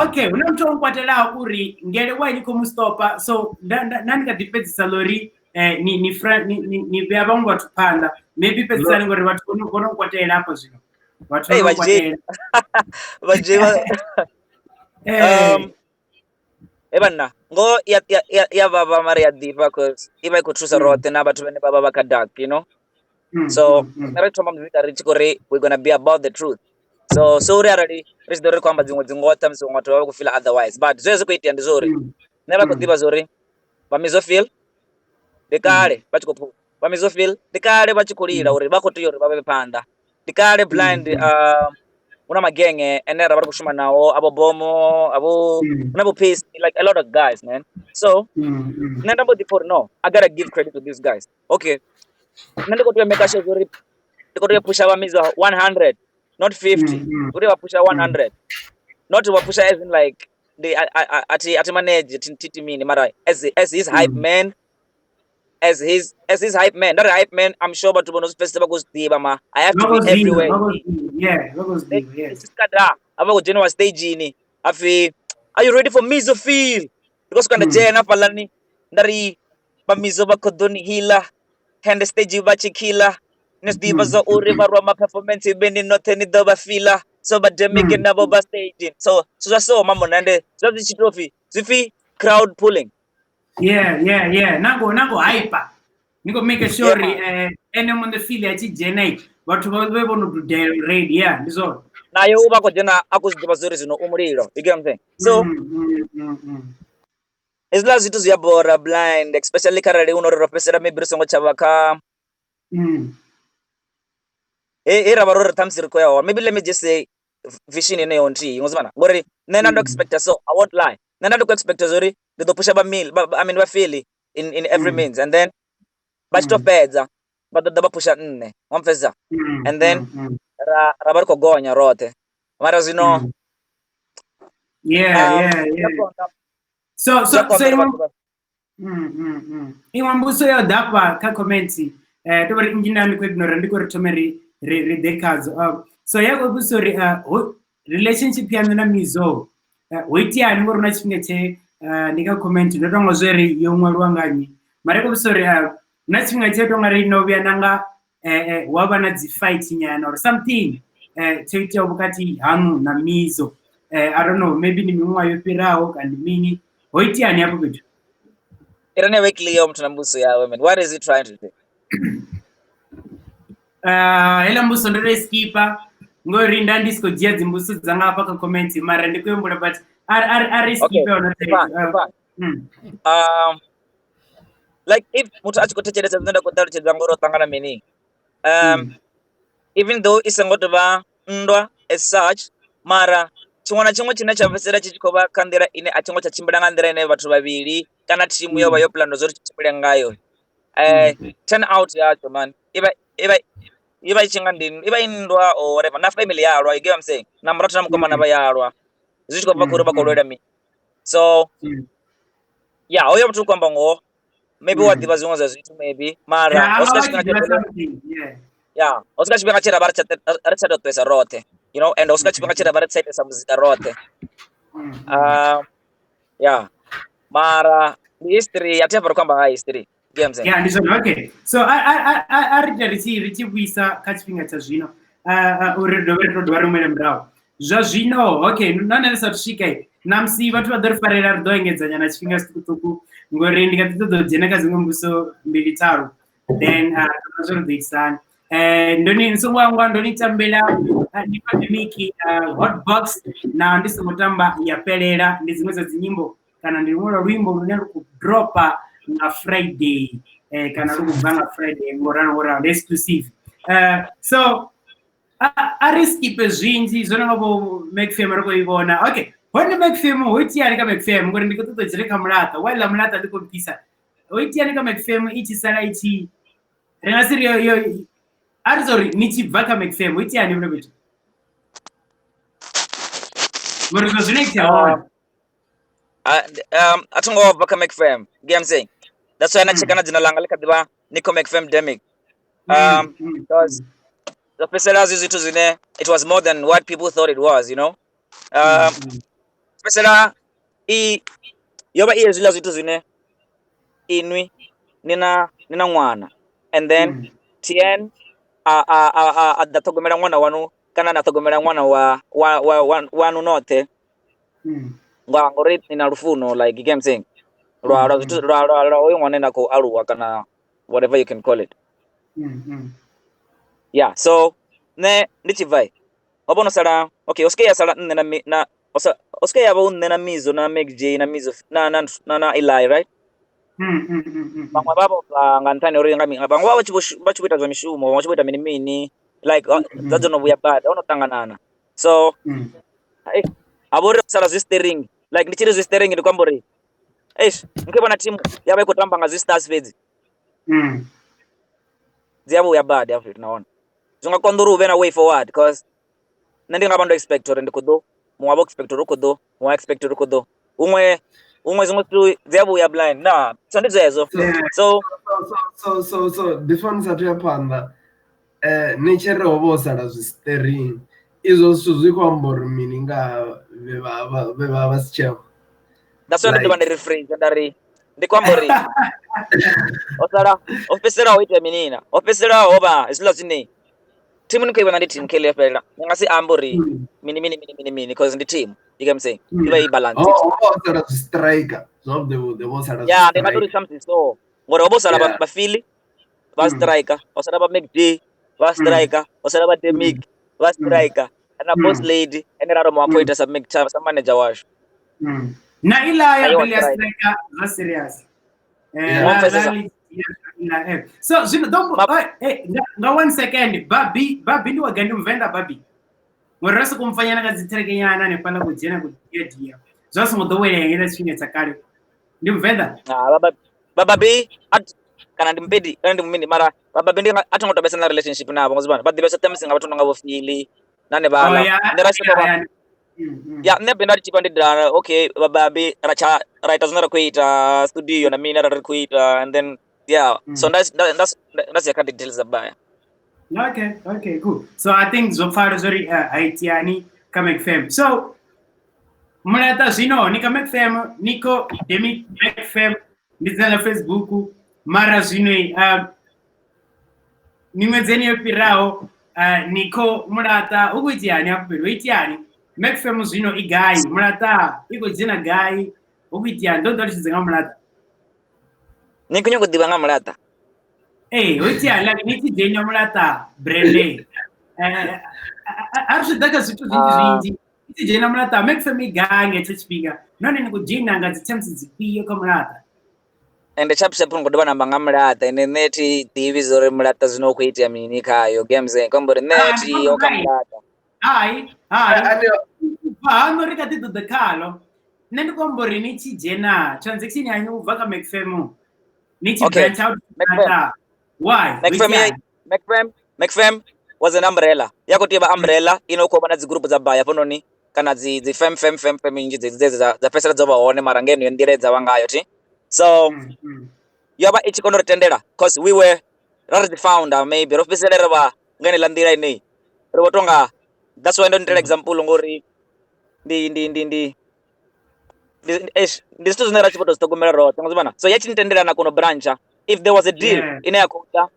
okay unomtonkwatela uri ngere waini kumustopa so nandika dipezi salori ni beabongo watupanda maybe pezi sana ngori watu konokwatela hapo zino watu konokwatela vajeva ebana ngo ya baba Maria diva cause iba ikutrusa rote na batu bene baba bakadak you know so naretoma muzika richikore we're going to be about the truth so sorry already rich dore kwamba dzingota msongoto wako feel otherwise but zwezo kuitia ndizori neba kudiba zori ba Mizo Phyll dekale bachikopu ba Mizo Phyll dekale bachikulira uri bakotiyori babe panda dekale blind una magenge enera bari kushuma nawo abo bomo abo unabo pace like a lot of guys man so nenda body for no I gotta give credit to these guys okay nandiko to make sure zori ndiko to push our Mizo 100 not 50 uri wapusha 100 not wapusha as in like the ati manage titi mini mara as his hype man as his hype man not a hype man I'm sure but to bonus festival goes diba ma I have to be everywhere logos yes kada aba go general stage ini afi are you ready for Mizo Phyll because kana jena falani ndari ba Mizo bakodoni hila hand stage bachikila nesdiba za uri varwa ma performance beni noteni doba fila so ba Dermic na boba stage so mambo nande zazi chitrophy zifi crowd pulling yeah nango hyper niko make sure ene on the field ya chijena watu babe bono to raid yeah ndizo naye uba ko jena akuzidiba zuri zino umuriro you get what I'm saying so isla zitu zya bora blind especially karale unororo pesera maybe songo chavaka era barora tamsir ko yawa maybe let me just say vision ine yonti ngozibana ngori nena ndo expect so I won't lie nena ndo expect zori ndo pusha ba meal I mean ba feel in every means and then but to pedza but the pusha nne wamfeza and then rabar ko gonya rote mara zino yeah so imambuso yo dapa ka commenti to bari injinani ko ignore ndiko retomeri redekazo so yago busori relationship ya na Mizo Hoitiani ngori una chifhinga che ndikakomenti ndotonga zveri yomwe lwanganyi mari kusori una chifhinga che tonga ri novya nanga wava na dzifight nyana or something choita vukati hangu na Mizo I don't know maybe ni mimwa yopirawo kandi mini hoitiani hapo vitu irane weekly mtu na mbuso yawe man what is he trying to do ela mbuso ndore skipa ngori ndandisiko dia dzimbuso dzanga apa ka comment mara ndikuyombula but are skipa or not like if mutu achikotecheresa zvinenda kutaruchedza ngoro tangana mini even though isangotova ndwa as such mara chimwe chimwe chine chavesera chichikova kandira ine achingo chachimbira ngandira ine vatu vaviri kana timu yova yoplano zori chichimbira ngayo turn out yacho man iva ichinga ndini iva indwa or whatever na family yarwa you get what I'm saying na mratu na mukoma na bayarwa zvichikova kuri bakolwera mi so yeah oyo mtu kwamba ngo maybe what divas zvinhu zvitu maybe mara yeah osika chipinga chera varitsa pesa rote you know and osika chipinga chera varitsa muzika rote yeah mara history yateva kwamba history games yeah ndizvo okay so ari richivisa kachipinga chazvino uri dovere rumwe mrao zvazvino okay nanesa tusvika namsi vatu vadorifarira ridoengedzanya na chipinga chitukutuku ngori ndikatitodzojena kazimwe mbuso mbiri taru then zvorodoisana ndoni nsongwangwa ndonitambela Nicodermic hotbox na ndisingotamba yapelera ndi zimwe za zinyimbo kana ndirimwe rwimbo runenge kudropa na Friday kana rukubvanga Friday ngorana exclusive so ariskipe zvinji zvonangavo McFam arikuivona okay hone McFam hoitiani ka McFam ngori ndikototodzereka Mulata wala Mulata ndikopisa hoitiani ka McFam ichisara ichi ringasiri yo arizori nichibva ka McFam hoitiani mune vitu ngori zvinoita atongobva ka McFam get I'm saying that's why nachekana dzina langa likadiva Nico McFam Dermic because the specialized zvitu zvine it was more than what people thought it was you know special yova iye zvila zvitu zvine inwi nina mwana and then tn adatogomera mwana wanu kana nathogomera mwana wanu note ngori nina rufuno like you get I'm saying rwa zvitu rwa oyo mwana nako aluwa kana whatever you can call it yeah so ne ndichivai wabono sala okay oskeya sala nne na oskeya yabo nne na Mizo na McJ na Mizo na Eli right bamwe babo ngantani ori ngami bamwe babo bachibuita zwa mishumo bachibuita mini like that's no we are bad unotanganana so abore sala zistering like ndichiri zistering ndikwambori nkebona team yaba ikotamba nga zistars feds ziyabu ya bad yafu tunaona zungakonduru uvena way forward because nandingabando expector ndikudo muwabo expector ukudo muwa expector ukudo umwe zimwe tu ziyabu ya blind na sandizezo so difference atuyapanda nechere obosala zistering izo suzikwambora mininga veva sicheva that's why ndibande rephrase ndari ndikwambori osara ofesera oite minina ofesera oba isila zine team nikaiba ndi team kele fela ngasi ambori mini because ndi team you get me saying iba ibalance osara striker so the osara yeah they maduri something so ngora obosala ba Philly ba striker osara ba McD ba striker osara ba Dermic ba striker and a boss lady and raro mo appoint as a manager washo na ila ya Philly striker na serious so don't no 1 second babi ndi wagandi mvenda babi ngorasa kumfanyana kaziterekenyana nepanda kujena kudia zvose mudowele ngenda chine tsakale ndi mvenda babi kana ndimpedi kana ndimumini mara babi ndi atangotobesa na relationship nabo ngozibana badibesa temsinga bathu ngabo fili nane bala ndirasa baba ya nebenda chipa ndidara okay babi racha writers nara kuita studio na mimi nara kuita and then yeah so that's the kind of details about okay cool so I think so far sorry haitiani coming fam so Mulata zvino nika McFam Nico Dermic McFam ndizana Facebook mara zvino nimwedzeni yopirawo Nico Mulata ukuitiani akupiri uitiani McFam zvino igai Mulata ikodzina gai ukuitiani ndodolichizenga Mulata Nico nyokodiba nga Mulata uitiani like nichidenya Mulata brand arishidaka zvitu zvinji jina Mulata McFam igange tichipinga none nikujina ngazi chamsi zipiyo kwa Mulata ende chapshapu ngodiba namba nga Mulata ende neti TV zore Mulata zinokuitia mini kayo games kombore neti yoka Mulata hai ano rikati dodekalo nende kombore nichi jena transaction yanyu uvaka McFam nichi branch out Mulata why McFam was an umbrella yakotiba umbrella inokuwa na zigroup za baya pononi kana zi fem inji za pesa za baone marangeni yendireza wangayo ti so yaba ichi kono tendera cause we were the founder maybe officer ba ngene landira ini robotonga that's why don't tell example ngori ndi sto zina rachipoto stogomera ro tangozibana so yachi tendera na kono brancha if there was a deal ina yakoda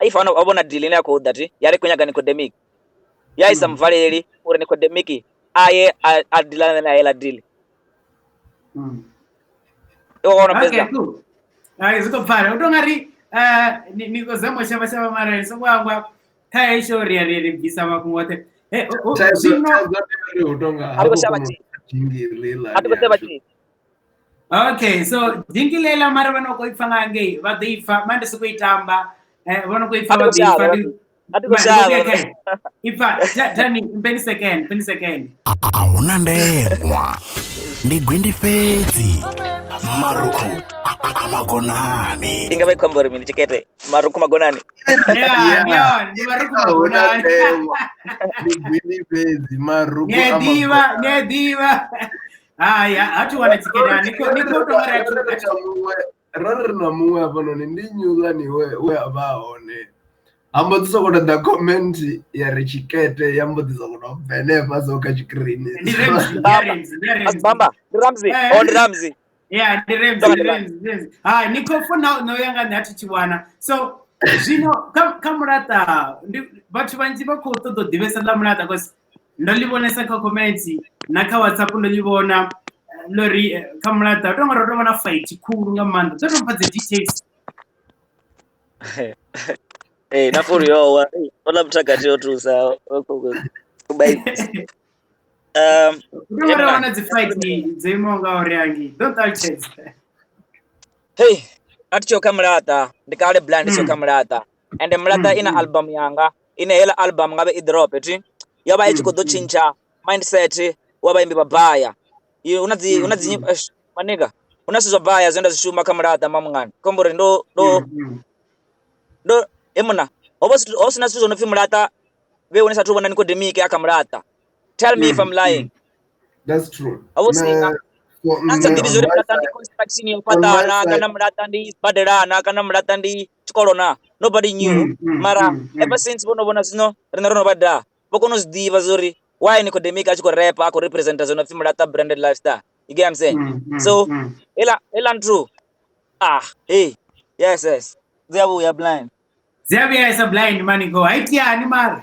if I want a deal in a code that yari kunyaga Nicodermic ya isam valeri or Nicodermic aye adila na ela deal okay cool ziko fara udongari niko zamo shaba mara so kwangwa kai shori yari bisa makungote okay so jingilela mara vanoko ifanga ngei vadifa mande sikuitamba vanokuifa ifa tani mpeni second auna ndemwa ndigwindi fedzi maruku amagonani ingave kombori mini chikete maruku magonani ni maruku magonani ndigwindi fedzi maruku nediva haya hatu wana chikete niko tongara rarina muwe panoni ndinyula niwe abaone ambotisa kuda da comment ya richikete yambotisa kuda benefa zoka chikrini bamba Ramsey on Ramsey yeah Ramsey niko funa no yanga ndati chiwana so zvino kamurata vatu vanji vakotodo divesa la Mulata cause ndolibonesa ka comment naka WhatsApp ndolibona lori Mulata utonga fight cool ngamanda totompadze details nafuri yo wala mtakati yotu sawa kubai wana zi fight ni zemonga oriangi don't touch it hey aticho Mulata ndikale blind cho Mulata and Mulata ina album yanga ina hela album ngabe idrop eti yaba ichi kodochincha mindset waba imbi babaya unazi maniga unasizo baya zenda zishuma Mulata mamngani kombore ndo emuna obosi nasizo no Mulata we unesa tubona Nicodermic Mulata tell me if I'm lying that's true nasa divizori Mulata ndi construction yopatana kana Mulata ndi baderana kana Mulata ndi chikolona nobody knew mara ever since bona zino rino bada bokono zdiva zori why Nicodermic achiko rap ako representation of Mulata branded lifestyle you get what I'm saying so ela true hey yes there we are blind Zebia is a blind man go haitiani mar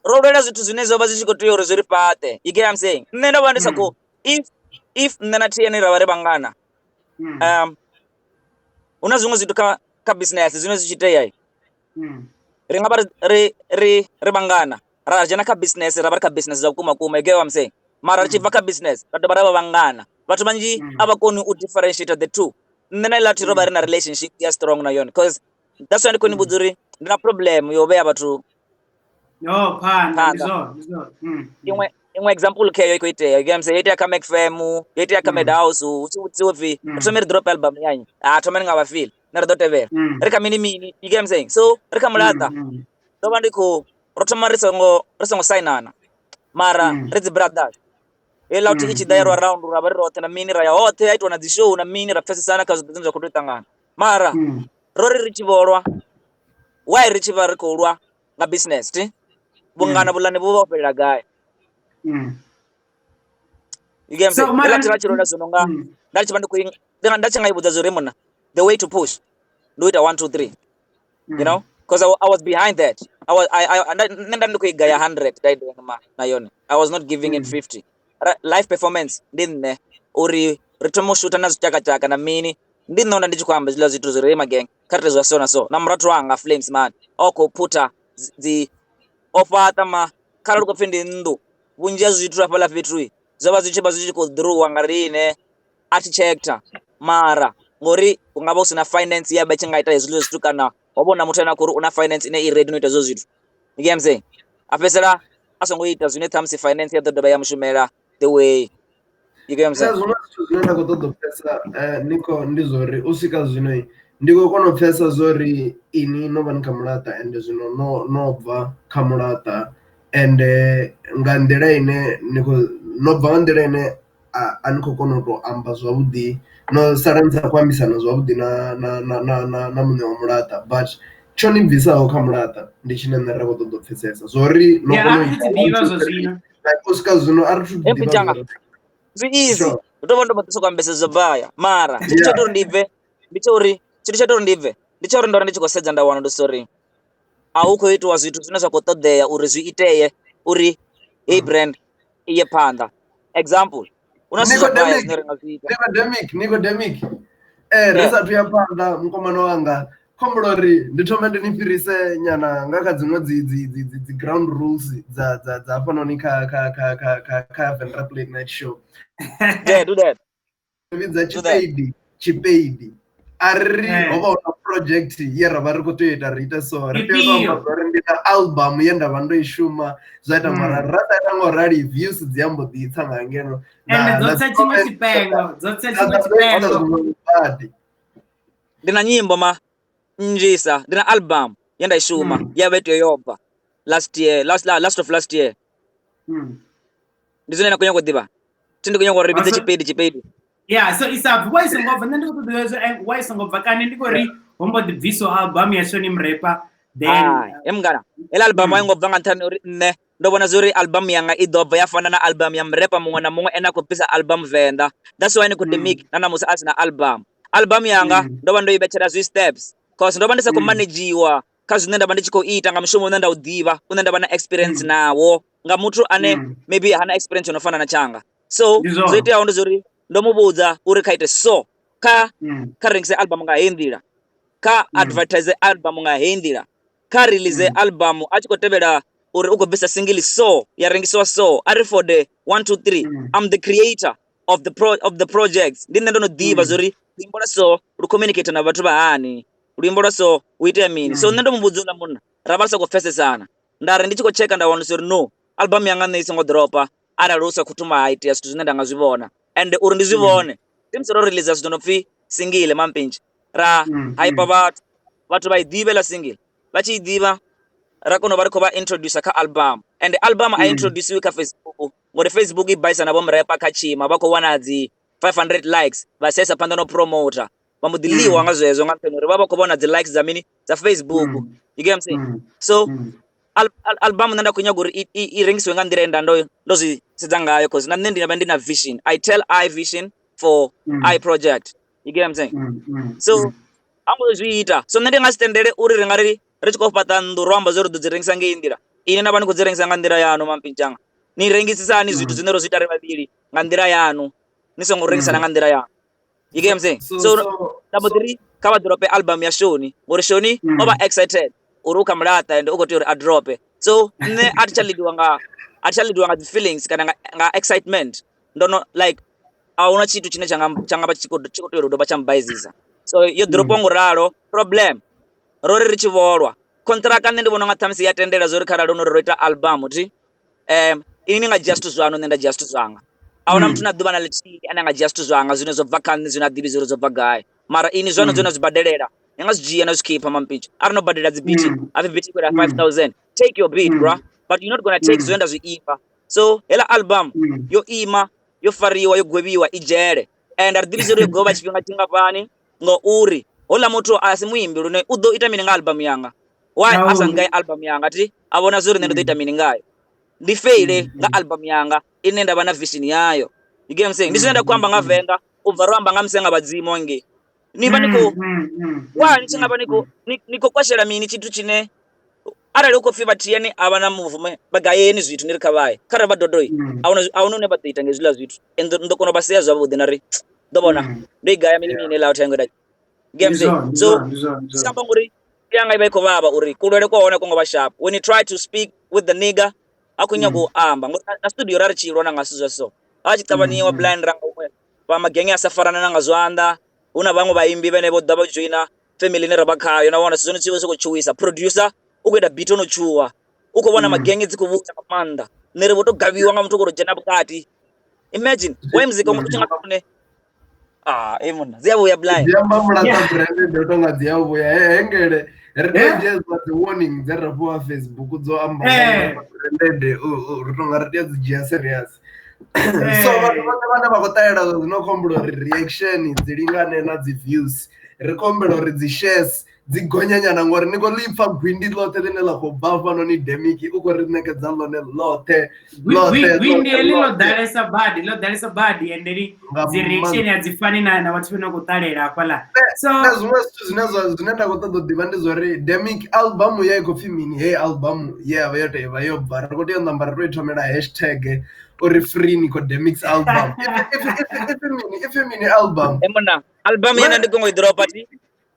rodela zitu zinezo bazichikotiyo ziri pate you get what I'm saying nenda bandisa ko if nana tiene ravare bangana unazungu zitu ka business zino zichiteya ringaba re bangana rajana ka business rabar ka business za kuma you get what I'm saying mara chiva ka business bado baraba bangana batu banji abakoni u differentiate the two nena lati robari na relationship ya strong na yon because that's why ndiko nibuduri ndina problem yobe abatu nizo ingwe example ke yo ite you get what I'm saying ite ka McFam ite ka Medhouse uti tumere drop album yanyi tumene ngaba feel na dotever reka mini you get what I'm saying so reka Mulata ndo bandiko rotomarisa ngo signana mara redzi brothers ela uti ichi dairo around rabari rote na mini raya hote aitwa na zishow na mini rafesa sana kazo zinzo kututangana mara rori richivorwa why richiva rikolwa na business ti bungana bulani bubo pela guy You get what I'm saying? Ela chiro zononga. Ndachi bandu kuinga. Ndachi ngaibuza zuri mona. The way to push. Do it a 1 2 3. You know? Because I was behind that. Nenda nduko igaya 100 died na yone. I was not giving it 50. Live performance ndinne uri ritomo shoota nazo chaka na mini ndinona ndichikwamba zilo zitu zirema gang karte zo so na so na mratu wanga flames man oko puta the offer ma kala ko pfindi ndu bunja zitu apala vitui zoba zichiba zichiko draw wangarine architecture mara ngori ungaba usina finance ya bechingaita izilo zitu kana wabona mutana kuri una finance ine iredi no itazo zitu you get what I'm saying afesela asongoita zine thamsi finance ya dodoba ya mshumela the way you get what I'm saying zvinona kutodo pesa Nico ndizori usika zvinoi ndiko kono pesa zori ini nova nkamulata and zvino nobva kamulata and ngandira ine niko nobva ngandira ine aniko kono to amba zwavudi no saranza kwamisana zwavudi na munhu wa mulata but choni bvisawo kamulata ndichinenera kutodo pfesesa zori no kono usika zvino ari kudiva zvi easy utovondo matiso kwambese zobaya mara chichatori ndibve ndichori chiri chatori ndibve ndichori ndora ndichikosedza ndawana ndo sorry auko itwa zvitu zvine zvakotodeya uri zviiteye uri hey brand iye panda example unasizobaya zvinorenga zviita Nicodermic resatu yapanda mukomana wanga komulori ndithome ndinifirise nyana ngakadzimwe dzi ground rules dza panoni ka Vendrap Late Night Show. Yeah, do that. Vidza chipaidi ari ova una project yera vari kutoita rita so ndina album yenda vandoishuma zvaita mara rata tango rari views dziyamboditsa ngangeno ndina nyimbo ma njisa ndina album yenda ishuma yaveto yoba last year ndizonena kunya kudiva tindi kunya kurebidza chipaidi yeah so isa why songova ndiko kudozo why songova kani ndiko ri hombo the viso album ya Shoni mrepa then emgana ela album yango vanga ntani uri ne ndobona zuri album yanga idova yafana na album ya mrepa mungwe na mungwe ena kupisa album venda that's why Nicodermic nana musa asina album yanga ndoba ndo ibechera zwi steps cause ndoba ndisa ku managiwa kazi nenda bandichiko ita ngamshumo nenda udiva unenda bana experience nawo nga muthu ane maybe hana experience unofana na changa so zoite yawo ndozuri ndomubudza uri kaite so ka ringise album nga hendira ka advertise album nga hendira ka release album achikotevera uri ugobisa single so ya ringiswa so ari for the 1 2 3 I'm the creator of the projects ndine ndono diva zuri limbola so uri communicate na vatu bahani ulimbola so uite mini so nendo mubudzola munna rabalisa ko fese sana ndare ndichiko cheka ndawana zuri no album yanga ndisongo dropa ara rusa kutuma ideas tuzinenda ngazivona and uri ndizivone timsoro release zvinopfi single mampinji ra hype vatu vaidivela single vachidiva rakono variko va introduce ka album and album I introduce ka Facebook ngore Facebook ibaisa nabo mrepa kachima vako wana dzi 500 likes vasesa panda no promoter vamudiliwa ngazwezo ngapenori vava kubona dzi likes za mini za Facebook you get what I'm saying so album nanda kunyaguri irengiswe nga ndirenda ndozi sidzangayo cause nane ndina vision I tell I vision for I project you get what I'm saying so amuzviita so nende ngasitendere uri ringari richikopata nduramba zori dzirengisa ngeindira ine nabani kudzirengisa ngandira yano mampinjanga ni rengisisani zvitu zinero zita revaviri ngandira yano nisongorengisa ngandira yano you get what I'm saying so number 3 kava drop album ya Shoni ngori Shoni over excited uruka Mulata and ukoti uri adrope so ne actually duanga the feelings kana nga excitement ndono like auna chitu chine changa chikoto ndo bachambaizisa so yo drop ngoralo problem rori richivolwa contract ane ndivona nga thamsi yatendela zori khala lono roita album ti ini nga just zwano nenda just zwanga auna mtu na duba na leti ananga just zwanga zino zo vacant zina dibi zoro zo vagai mara ini zwano zona zibadelera yanga zjia na skipa mampinch arno badela zibiti ave biti kwa 5000 take your beat bro but you're not going to take zwenda zwiipa so hela album yo ima yo fariwa yo gwebiwa ijere and dibi zoro go bachipinga tinga pani ngo uri hola moto asimwimbi lune udo itamini nga album yanga why asangai album yanga ti abona zuri nendo itamini ngayo ndifeile nga album yanga inenda bana vision yayo You get what I'm saying? Ndisenda kwamba ngavenga uvaramba ngamsenga badzimo nge. Niba niko wa nichinga niko kwashela mini chitu chine ara loko fiba tiene abana movement bagayeni zwitu nirikabaye kara badodoi awuno ne batita ngezila zwitu ndokono baseya zabo denari dobona ndigaya mini la uthengo da game say so samba nguri yanga ibayiko baba uri kulwele ko one ko ngoba sharp when you try to speak with the nigga akunyago amba na studio rari chirona ngasizwa so achitabani wa blind ranga umwe ba magenge asafarana nangazwanda una bamwe bayimbi bene bo double joiner family ne rabakhayo nawona sizona chiwe sokuchuwisa producer ukweda beat ono chuwa ukubona magenge dzikuvuta kamanda nere boto gaviwa ngamutokoro jena bukati imagine wemzika umuchinga kune emona ziyabuya blind ziyamba mulata brand dotonga ziyabuya engele redes but the warning zerapo Facebook zo amba brand rutonga redes jia serious so vana vakotayela zvinokombera uri reaction dzilingane nadzi views rikombera uri dzishares dzigonyanyana ngori niko lipfa gwindi lote line lakobva fano ni Dermic uko rinekedza lone lote gwindi lilo dalesa badi ende reaction yadzifani na watu vanokutarera apala so zvimwe zvithu zvinoenda kutoda diva ndizvori Dermic album yaikofi mini hey album yava yoteva yobva rikoti namba ritoitomera hashtag or free Nicodermic's album. If you mean album. Emona album yana ndikongo drop ati.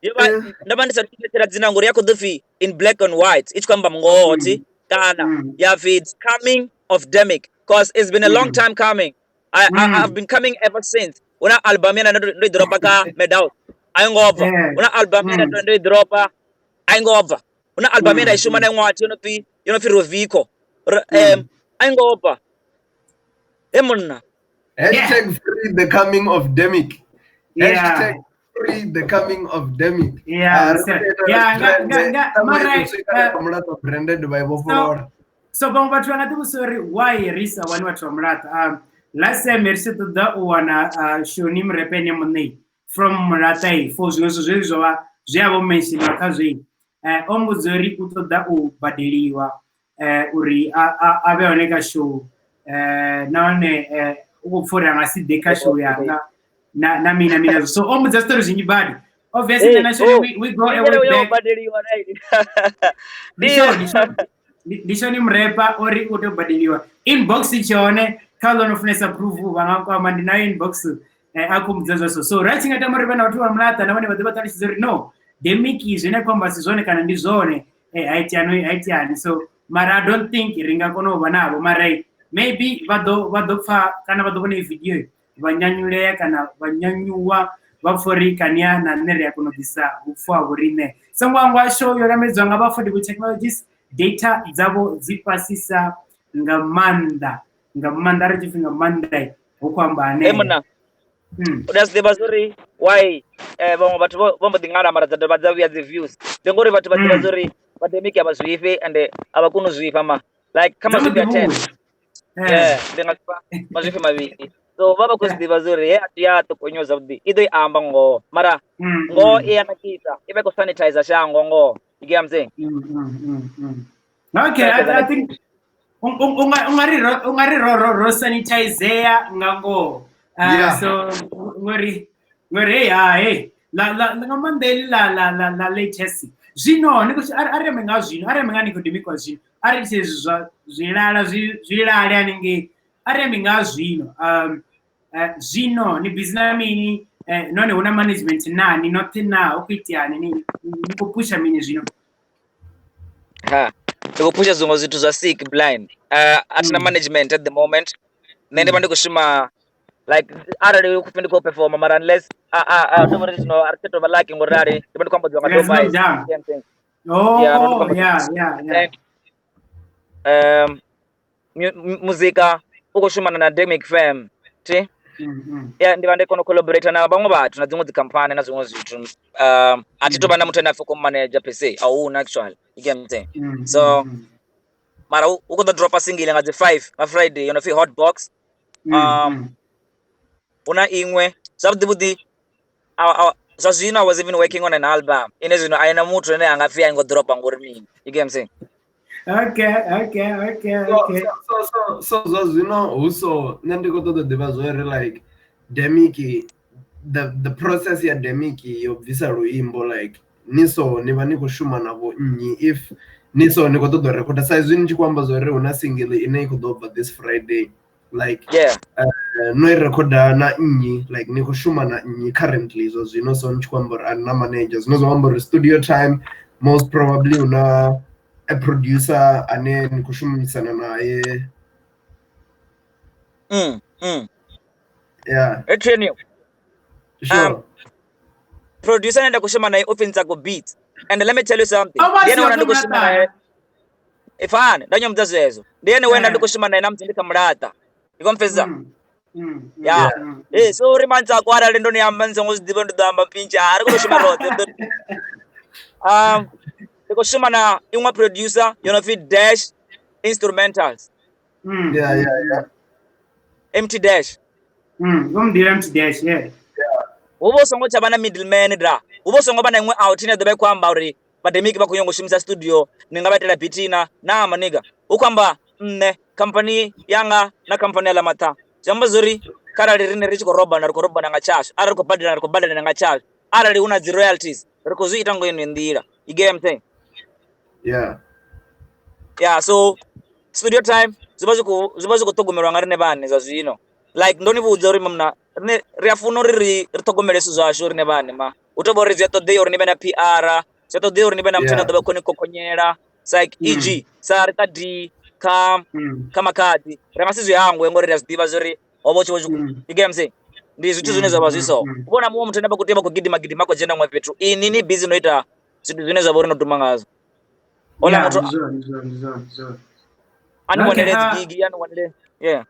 Yeba ndabandisa titera dzina ngori yako dufi in black and white. Each kwamba ngoti kana yavi it's coming of Dermic because it's been a long time coming. I've been coming ever since. Una album yana ndo drop ka medal. Ayingova. Una album yana ndo drop ayingova. Una album yana ishuma na ngwati you know fi roviko. Ayingova. Emona. Hashtag free the coming of Dermic. Hashtag free the coming of Dermic. Branded by Bofora. So bomba tuanatibu sorry why Risa wani watu wa Mulata. Last time Mercy to the wana shoni mrepeni mone from Mulata for zozo ziyabo menshi makazo ombu zori kuto da ubadiliwa uri abe oneka show naone ukufura ngasi deka show yanga na mina so almost just stories in body obviously nationally we go away back dishoni mrepa ori uto badiliwa inbox ichone kalo nofnesa approve bangakwa mandi na inbox akumzazo so writing ata mrepa na watu wa Mulata na wale badebata lisizori no Dermic izine kwamba sizone kana ndizone haitiani so mara I don't think ringa kono banabo mara maybe vado fa kana vado kone video vanyanyule kana vanyanyuwa vafori kania na nere ya kuno bisa ufwa burine sangwa show yoramezwa ngabafodi ku technologies data zabo zipasisa ngamanda rijifinga manda ukwamba ne emona that's the bazuri why bomba dingara mara zadabadza the views dengori vatu bazuri Dermic abazwife and abakuno zwifa ma like kama zwifa 10 ndengasipa mazwife mabili so baba kuzidiva zuri ya tokonyoza budi ido amba ngo mara ngo yanakita ibe ko sanitizer shango ngo you get what I'm saying okay I think ungari ro sanitizer ngango so ngori la ngamandeli la latest zino niko ari menga zino ari menga Nicodermic zino ari zwilala aninge ari menga zino zino ni business mini none una management nani not na okitiani ni kupusha mini zino kupusha zongo zitu za sick blind atina management at the moment nende bandi kushima like are ukufindi ko perform mara unless somebody no arketo balaki ngorari depende kwamba zonga do buy muzika ukoshuma na Dermic fam ti ndibande kono collaborate na bamwe bathu na zimwe zikampani na zimwe zitu atitoba na mutenda for manager pc au actual you get me so mara uko the drop a single ngazi 5 on Friday you know fi hot box una ingwe sabudi I was even working on an album inezino aina mutu ne angafia ngo drop ngori mini you get me Okay. So you know also then they go to the device where like Dermic the process ya Dermic yo visa ruimbo like niso niva niko shuma navo nyi if niso niko to the record size nchi kwamba zore una single ina iko over this Friday like no recorda na nyi like niko shuma na nyi currently so you know so nchi kwamba na managers no so studio time most probably una a producer ane niko shuma sana na ye yeah Etrenio sure producer nenda kushima na open go beat and let me tell you something then wana kushima na ifane ndanyo mzazezo then wenda kushima na namtindika Mulata iko mpeza yeah so rimanza kwara lendo ni amanze ngozidiba ndamba pincha ari kushima rote kushima na imwa producer you know fit dash instrumentals yeah Emtee dash Emtee dash yeah ubo songo chabana middleman dra ubo songo bana imwe out ine dobe kwamba uri Dermic bakuyongoshimisa studio ningabatela bitina na maniga ukwamba company yanga na company ya Lamata jambo zuri kara lirine rich koroba na ngachasha ara ko badala na ngachasha ara li una the royalties riko zuita ngo ino ndira you get what I'm saying yeah so studio time zibazo kutogomerwa ngarine bane zazino like ndoni budza uri mna ne riafuno riri ritogomele suzo ashuri ne bane ma utobori zeto day uri nibena PR zeto day uri nibena mtuna dobe koni kokonyera like EG sarita D kama kadi ramasizo yangu engorera zidiva zuri obocho you get what I'm saying ndizo tuzo neza baziso ubona muo mtenda bakutema ko gidi mako jenda mwa petru inini busy noita zidu zineza bori no tumangazo ola moto ani wanele gigi yani wanele yeah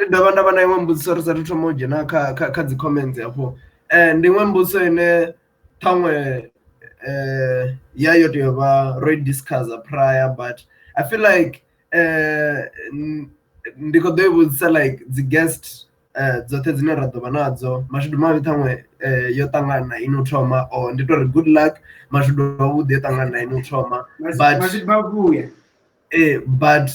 ndabana na imwe mbuso rusatu moja na ka zi comments hapo ndi imwe mbuso ine tamwe yayo to ba already discussed prior but I feel like ndiko they would say like the guest zote zine radova nadzo mashudu mavi tamwe yo tangana ino trauma or ndito good luck mashudu wabude tangana ino trauma but babuya but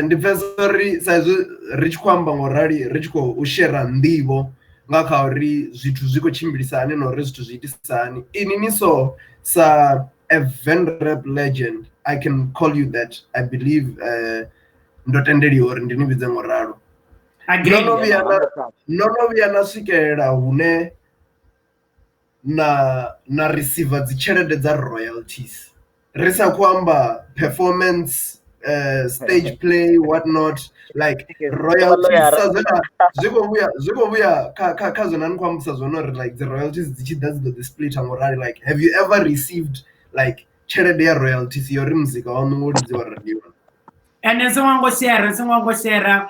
ndipfesori saizo rich kwamba ngorali rich ko ushera ndivo nga kha uri zwithu zwiko chimbilisane no ri zwithu zwiitisani inini so sa a venerable legend I can call you that I believe ndotendeli uri ndini bidze ngoralo nono vya swikelela hune na receiver dzichelede dza royalties risa kwamba performance stage play what not like royalties ziko buya kazona nkwambusa zona like the royalties does the split amorali like have you ever received like chelede ya royalties yori muzika wa ngodi wa radio and someone share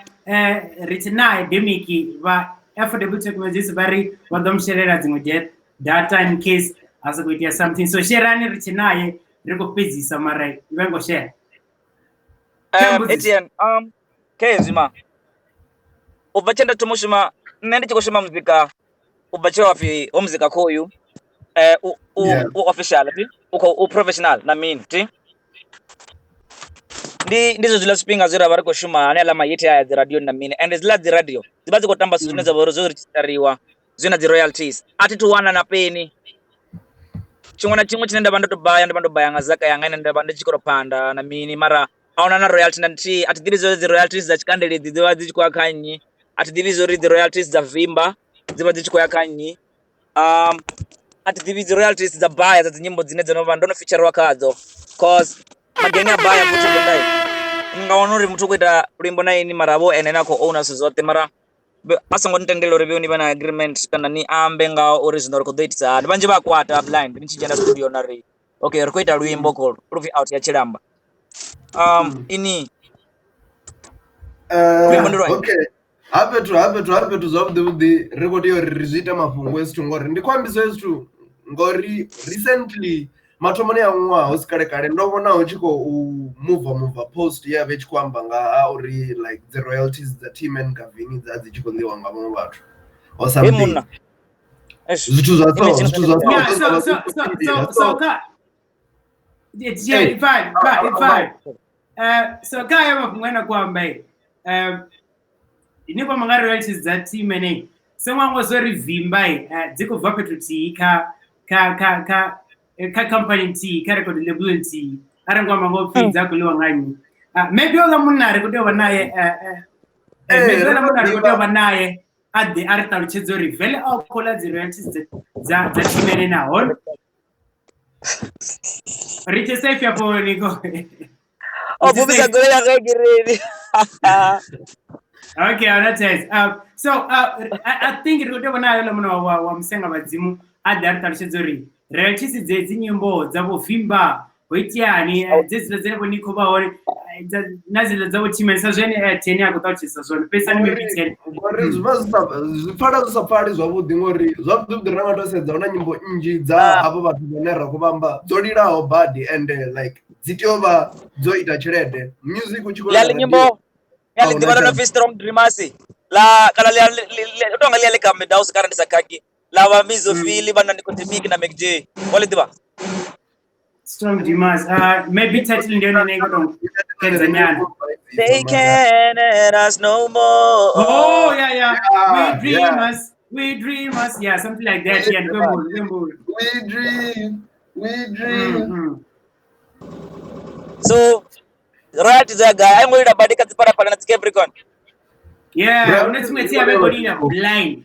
ritina Dermic va affordable technologies very wadomsherera dzimwe data in case as we get something so share ani ritina riko busy samarai ivengo share Etienne kezima ubachenda tumushima nende chikoshima muzika ubache wafi omuzika koyu official uko professional na mini ti ndizo zila spinga zira bariko shuma ane alama yete ya radio na mini and zila the radio zibazi kutamba sizune za boro zori chitariwa zina the royalties ati tuwana na peni chingona chingo chinenda bando baya ngazaka yanga nenda bando chikoro panda na mini mara aona na royalty nanti ati dilizo the royalties za chikandele dziwa dzichikwa kanyi ati dilizo the royalties za vimba dziwa dzichikwa kanyi ati dilizo royalties za baya za nyimbo zineze no vandono feature wakadzo cause magenya baya kuti bondai ngaona uri muthu kuita limbo na ini marabo enena ko owners zote mara asango ntendelo review ni bana agreement kana ni ambe nga original ko date sa banje bakwata blind nichijenda studio na re okay rikoita lwimbo ko prove out ya chilamba ini okay abetu zobde record yo rizita mafungo estu ngori ndikwambiso estu ngori recently matomone yanwa osikale kale ndobona uchiko move post ya vechikwamba nga uri like the royalties the team and gavini dzachiko liwa ngamo bathu or something zitu za It's fine. So kaya mafungana kwamba iniko manga royalties za team ene. Someone was very vimbai dziko vape tuti ka company T ka record label T arangwa mango pizza kuliwa ngani. Maybe ola munari kutoba naye maybe ola munari kutoba naye at the art of chizori vele au kola the royalties za team ene na on. Riche safe ya po Nico. Oh, Bubisa Goya Reggae. Okay, that is. So I think it would have an I'm saying about Zimu at the Artashizori. Royalties is nyimbo za Fimba, Witiani, this is the Nico or Nazil Zawo team and Sajani at Tenia touches us on Pesan maybe. Part of the parties of Dimori, Zop the Ramadan says Zonanimbo Inji, Za, Ababa, Nera, Kubamba, Zorira or Badi, and like Zitioba, Zoita Chrede, music which you Yali divana fi strong dreamasi la kala le tonga le kambe daus karandi sakaki la wa Mizo Phyll bana Nicodermic na McJ wale diba strong dreamers maybe title ndio nene ngo Tanzania they can't let us no more. Oh yeah we dreamers yeah something like that yeah we dream so royalties are guy. I'm worried about it. Para na Capricorn. Yeah, let's see everybody blind.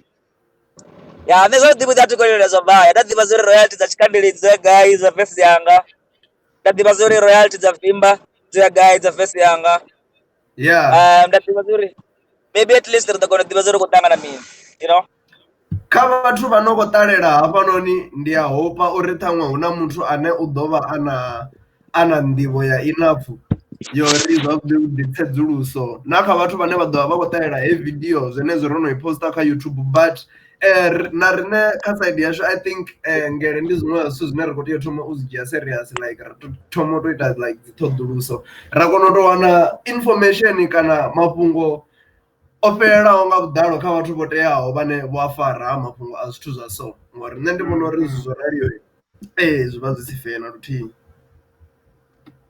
Yeah, there's all the that to go as a buy. That the Bazuri royalties that candidates the guy is a first younger. That the Bazuri royalties of Fimba, the guy is a first younger. Yeah. That the Bazuri. Maybe at least the Bazuri go down me. You know. Kama watu vanokotarera hapa noni ndia hopa uritangwa una muntu ane udova ana ndivo ya inafu yo resolve the Zuluso naka watu vane vadova vakotarera video zenezo rono iposta ka YouTube but narine kaside yasho I think ngere ndizino suzine rekodi yotomo uzijia serious like tomo to it as like the Zuluso rakono to wana information kana mapungo opera onga budalo kha vhathu vho teaho vhane vho afara mafhungo a zwithu zwa so ngori nṋe ndi vhona uri zwi zwo raliyo zwi vha zwi si fair na luthihi.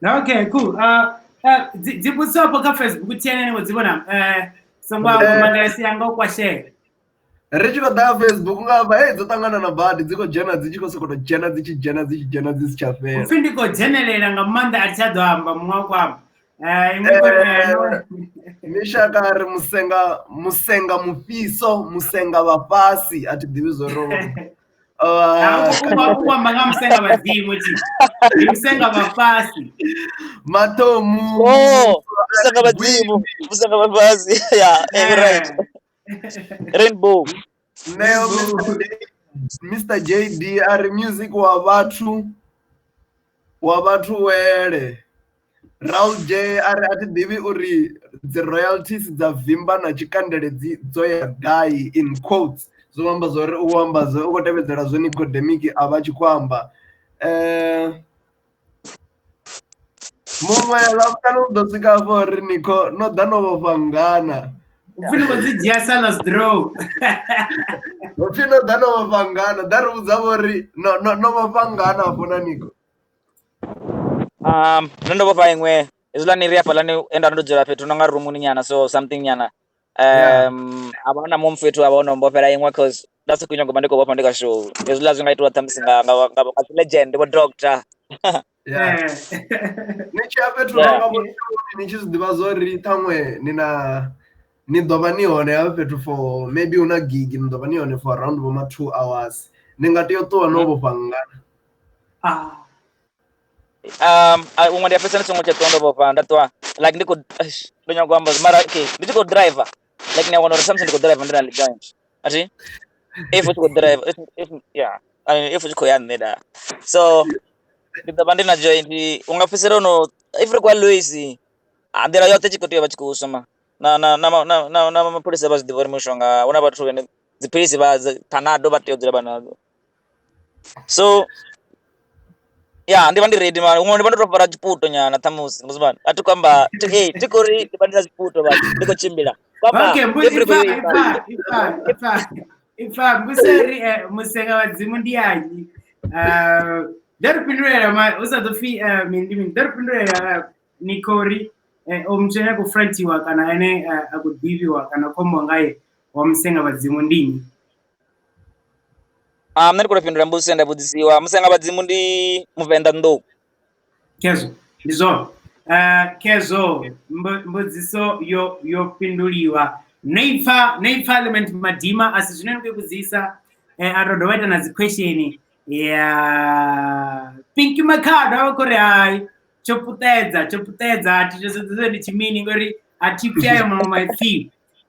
Okay, cool. Dzibuso hapo ka Facebook tiene ngo dzibona songwa magalesi yanga kwa share ri tshi khou ḓa Facebook nga vha dzo ṱangana na badi dzi khou dzhena dzi tshi khou sokou dzhena dzi tshi dzhena dzi si tsha fhela upfi ndi khou dzhenelela nga maanḓa a tshi a ḓo amba muṅwe kwama mishaka ri musenga mufiso musenga vhafhasi a thi ḓivhi zwo ro uamba nga musenga vhadzimu ti musenga vhafhasi matomu musenga vhadzimu musenga vhafhasi yeah right rainbow neo Mr JD ari music wa vhathu wele Raul J ari ati ḓivhi uri the royalties dza vimba na tshikandele dzo ya gai in quotes zwo amba zwori u amba zwo u khou tevhedzela zwo Nicodermic a vha tshi khou amba muṅwe lafutani u ḓo swika afho uri Nico no ḓa no vhofha ngana ufuna u dzi dzhia salas draw upfi no ḓa no vhofha ngana ḓa ri vhudza vhori no vhofha ngana afho na Nico ndo vhofha iṅwe izulani ri afhalani enda ndo dzula fhethu no nga rumuni nyana so something nyana abana mom fethu abona mbofela iṅwe cause that's kunyo ngoma ndiko vhofha ndika show izula zwi nga itwa thamisi nga legend bo doctor yeah ni tshi fhethu nga ni tshi zwiḓivha zwori ṱhaṅwe ni ḓovha ni hone ha fhethu for maybe una gig ni ḓovha ni hone for around 2 hours ni nga tea u ṱuwa no vhofha ngana umwe ndi afesa nisongo chetondo vhofha ndatwa like ndiko ndo nyago amba mara okay ndiko driver like ni wana something ndiko driver ndina giant ati if you drive if yeah I mean if you koyan neda so ndaba ndina joint ungafisira no if kwa Louis andira yote chikotiwa bachikusoma na mapolisi basi divori mushonga una bathu vene dzipolisi ba Panado batiyozela banado so yeah ndi vandi ready mara umwe ndi vando tofara chiputo nyana tamusi muzibana ati kwamba tikori ndibandira chiputo ba ndiko chimbila kwamba okay ifa museri musenga wadzimu ndi yanyi Derpindrera ma usatofi mindi derpindrera Nicori omchenya ku front wa kana ene akudiviwa kana kombo ngai wamsenga badzimu ndini. Mnani kurapindura mbuzi enda budziwa musenga badzimu ndi muvenda ndo. Kezo. Ndizo. Kezo mbudziso yo pinduliwa. Neifa element madima asizvinenge kuzisa arodowaita na question ya Pinky Makada wakore hai choputedza atichozozoni chimini ngori atipyayo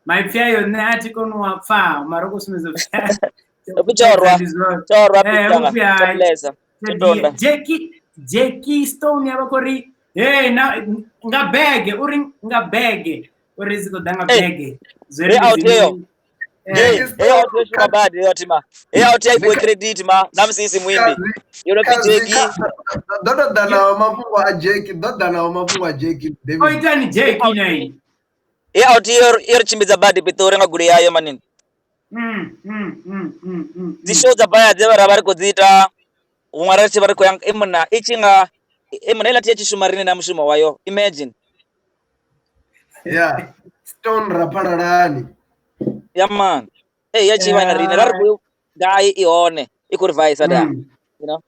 my fyayo ne atikono fa maroko sumezo chorwa pitanga Jackie Stone yabakori na ngabege uri ziko danga bege zere out bad yotima out ipo credit ma namsisi mwimbi yoro pijeki dodo na mafungo a Jackie David oitani Jackie nai out yor chimbiza bad pitore ngaguri yayo manini zisho zabaya zebara bari kudzita umwara chibari koyang imna ichinga imna ila tiye chishumarini na mshuma wayo imagine yeah Stone rapararani yeah man yachiwa ina rina rarku guy ione ikurvisa da you know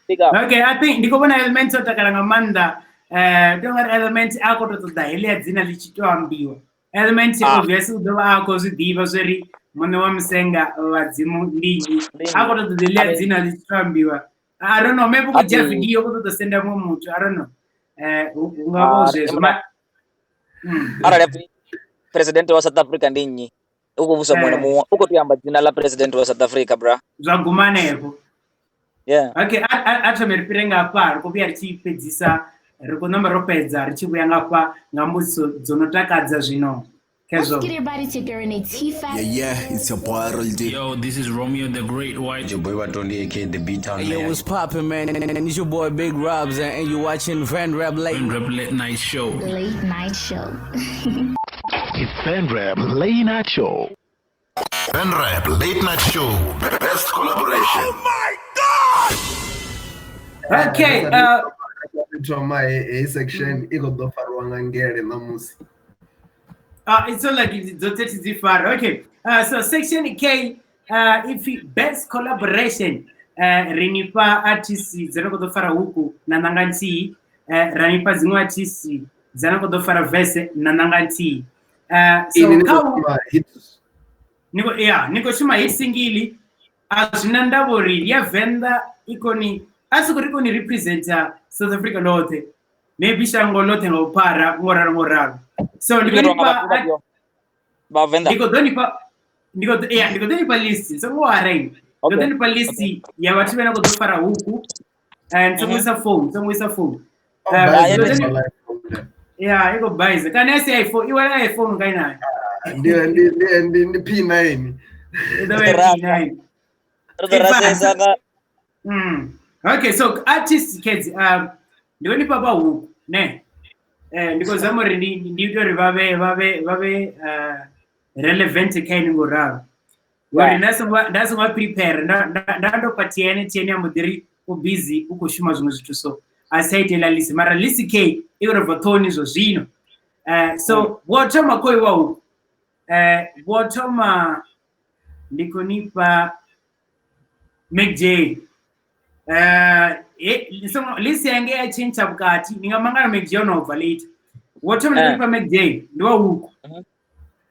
big up. Okay, I think ndiko bona elements otakalanga manda donga elements ako to da ile dzina lichitoambiwa elements obviously do ako zidiva zeri mone wa msenga wadzimu ndingi ako to the ile dzina lichitoambiwa I don't know maybe kuja video ko to senda mu mutu I don't know ungaboze ara president wa South Africa ndinyi ukuvusa mwana muwa uko tuyamba dzina la president wa South Africa bra zvagumanepo yeah okay athameripirenga apa rikubya richipedzisa rikonamba ropedza richibuya ngapa ngambuso dzonotakadza zvino Kezo. Let's get everybody together in a T-Fat. Yeah, it's your boy Royalties. Yo, this is Romeo the Great White. Your boy Watondi aka the B-Town. Yo, what's poppin', man? And it's your boy Big Robs, and you watching Van Rap Late Night Show. Late Night Show. It's Van Rap Late Night Show. Van Rap Late Night Show. Best collaboration. Oh my God! Okay. Trauma a section. Iko do farwanga ngere na musi. It's all like it's far. Okay. So section K, if best collaboration, renipa artists zanakotofara huku na nanganti, ranipa zingwa artists zanakotofara verse na nanganti. So niko shuma hit singili azinandabori ya venda ikoni asikuriko ni representa South Africa lote. Maybe shango lote ngopara ngoraro. So niko donipa list. So what are donipa list ya watu wena kutofara huku and some is a phone. Yeah, iko buys. Can I say iPhone? You want iPhone kaina? Ndi P9. Okay, so artists kids ndiko nipa huku ne ndiko zamori ndito vabe relevant kaini ngoraro wari ndasoma prepare ndando patiene ya mudiri busy uko shuma zvimwe zvithu so asaite la list mara list k iro vatoni zo zvino so wotoma koi wa huku wotoma ndiko nipa MJ lisi yange ya chincha bukati ningamangana MJ onova later wotoma nipa MJ ndiwa huku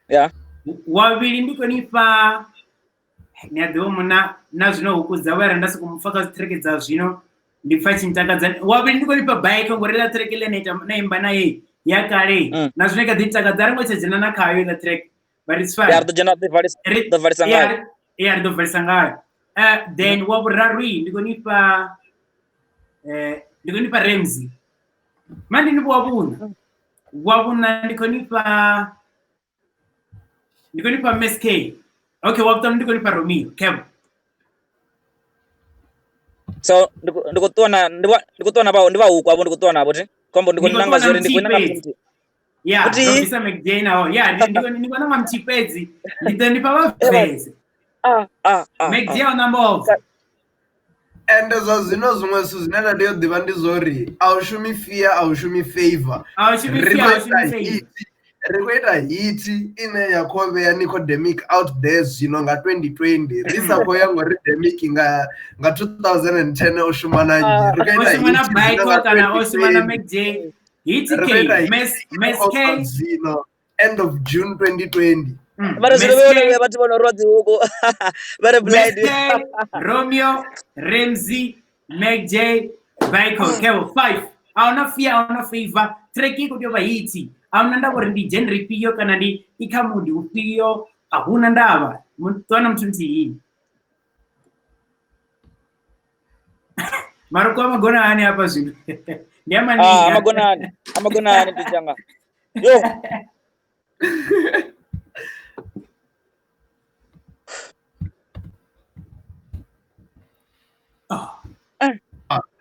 yeah wabili ndiko nipa nyadhomo na zvino huku zawara ndasi kumufaka track za zvino ndifa chintakadza wabili ndiko nipa bike ngorela track ile naimba naye yakare na zvino kadhitakadza rimwe chejena nakayo ina track but it's fine the varisanga yeah the varisanga then waburarwi ndiko nipa Ramsey mandi ndipo wabuna ndiko nipa MSK okay wabutam ndiko nipa Romeo Kev so ndikutona bawo ndiba huko abo ndikutona abo ti kombo ndiko nanga zori ndiko nanga mti yeah ndisa McJ now yeah ndiko nanga mchipezi ndiko nipa face McJ on number And zvazvino zvimwe zvinhu zvine ndadeyo ḓivha ndi zori aushumi fear aushumi favor ri kuita hiti ine yakovea Nicodermic out there zvino nga 2020 risako yango ri Dermic nga 2010 oshuma na zvino end of June 2020 Romeo, Ramsey, Meg J, Baiko, Kevo, 5. Auna fear, auna favor. Treki kutoba hiti. Auna ndabo ndi genre piyo kana ndi ikamudi upiyo. Ahuna ndaba. Tuana mtunti hii. Maruko amagona hani hapa zulu. Ndiama nini? Amagona hani pichanga. Yo.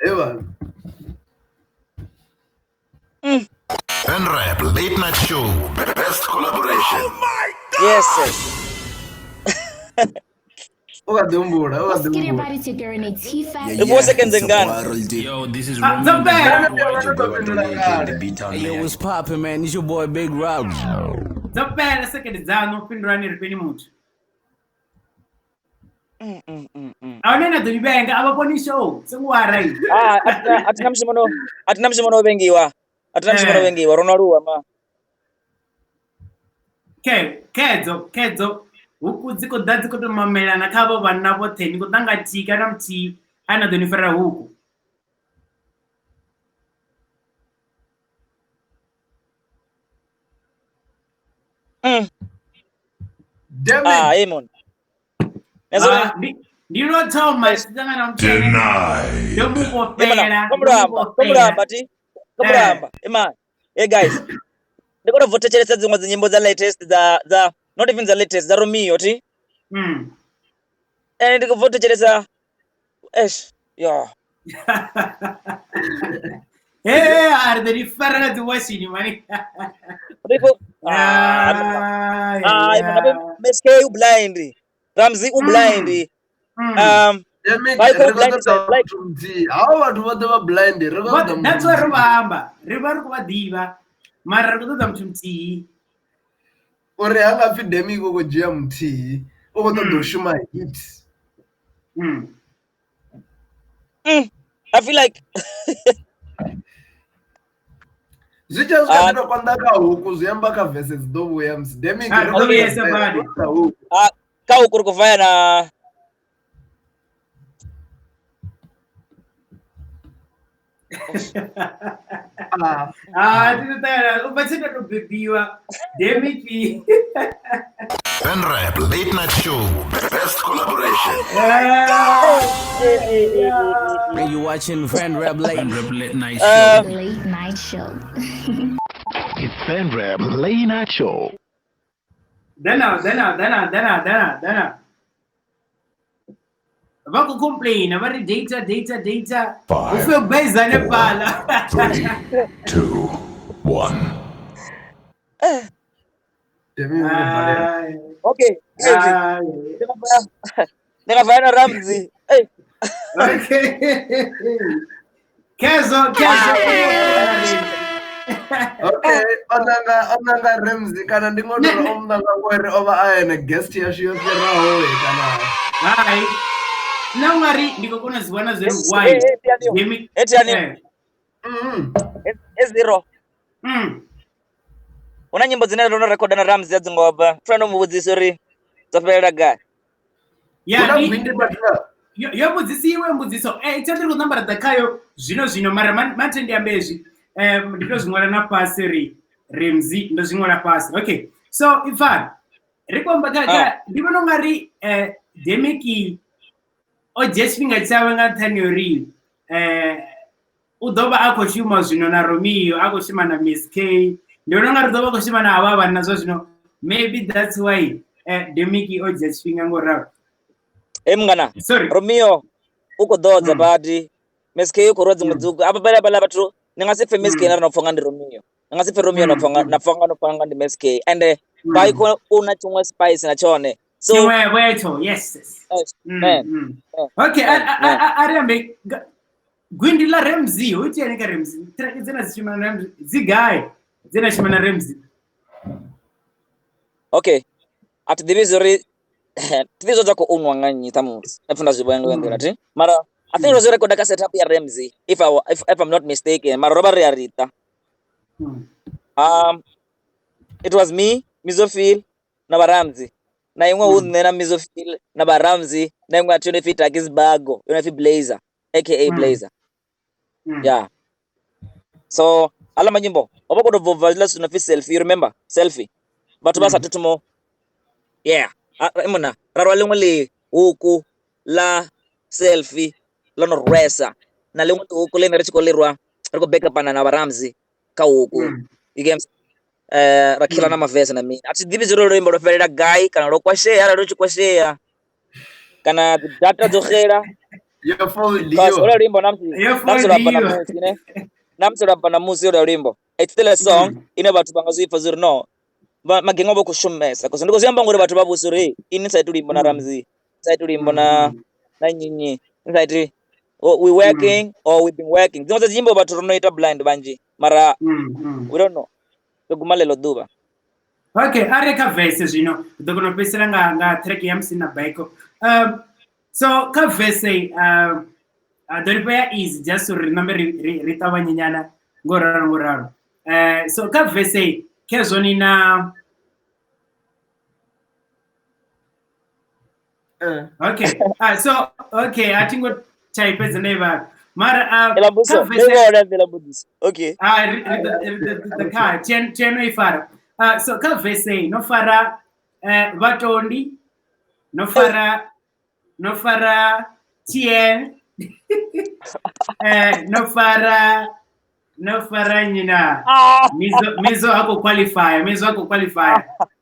Evan. Rap Late Night Show. Best collaboration. Oh my God! Yes. Let's get everybody together in a T-Factor. Yo, this is Romeo Yo, what's poppin', man? It's your boy Big Rob. Zapela second zano pindrani ripeni mutu. Aunena tulibenga abaponi show. Sengwarai. Atina mshimono bengiwa. Ronaruwa ma. Kedzo. Huku dziko dadziko to mamela na kabo vanna vote niko danga tika na mti ana donifera huku. Emon. Do you know how much Deny. Kumramba. Hey guys. Ndiko vote chelesa zimwe nyimbo za latest za not even the latest za Romeo ti. Ndiko vote chelesa yo. Are the different washing money. MSK u blind. Ramsey u blind. That's why River Kubadiva. Marakuda mtumti. Ore hanga fi Dermic go jia mti. Oko to doshuma hit. I feel like Zicha zikatira kwandaka huku ziyamba ka verses dobo yams. Dermic ka ukuru kufanya na Upachika to bebiwa. Dermic. Rap Late Night Show. Best collaboration. And you watching Rap Late Night Show. Late Night Show. It's Rap Late Night Show. Dana. Vako complain, avari data. 5, Ufio beza ne pala. 3, 2, 1. Okay. Ningafanya Ramsey. Hey. Okay. Kezo. Okay, onanga Ramsey kana ndingodora omnanga ngwere over ayene guest yashiyo feraho kana. Hai. Namari ndiko kuna zibwana zero why. Etiani. Zero. Una nyimbo zine ndo record na Ramsey adzingoba. Friend muvudzi sorry. Zopera guy. Yeah. Yo mudzisi iwe mudziso. Chandiri kunamba radakayo zvino mara matendi ambezvi. Ndiko zvingwana na pasiri Ramsey ndo zvingwana pasi. Okay. So Ivan, rikomba kaka ndibona ngari Dermic o jesfinga chawe nga tanyori udoba akoshima zvino na Romeo akoshima na Miss K ndibona ngari doba akoshima na ababa nazo zvino maybe that's why Dermic o jesfinga ngora mngana Romeo uko dodza badi Miss K uko rodzi mudzuku apa bala batru ningasife Miss K na nofonga ndi Romeo ningasife Romeo nofonga ndi Miss K and baiko una chumwe spice na chone So yes. Okay, Ariambe Gwindi la Ramsey, uti anika Ramsey. Track zena zishimana Ramsey. Zigai. Zena shimana Ramsey. Okay. At the vizori tizo zako unwanganyi tamuzi. Efuna zibwengu wengine ati. Mara I think was record ka setup ya Ramsey if I'm not mistaken. Mara robari ya Rita. It was me, Mizo Phyll, na Ramsey. Na imwe unne na Mizo Phyll na Ramsey na imwe atune fit akizbago. Yona fi Blazer aka Blazer. Yeah. So ala manyimbo obako do vovala suna fi selfie, you remember selfie batu basa tutumo yeah imona rarwa lengwe le uku la selfie lono resa na lengwe uku le nere chikolerwa riko backup na Ramsey ka uku igames rakila na mavesa na mimi ati divi zero rembo do ferera guy kana ro kwashare ara ro chikwashare kana data zokhera yo for because ora rimbo namsura na musi ora rimbo it's still a song ine bathu bangazifa zero no magengo bokushumesa because ndiko ziyamba ngore bathu babusuri inside rimbo na Ramsey inside rimbo na nyinyi inside we working or we've been working zote jimbo bathu ronoita blind banji mara we don't know togumalelo duba. Okay, areka verses, dogono pesela nga track ya msina baiko. So ka verse the repair is just to remember Rita Wanyana Goraro. So ka verse kezoni na okay. So okay, I think what type is the neighbor. Mara okay. The car cheno ifara. So ka verse no fara vatondi no fara tien no fara nyina mizo hako qualifier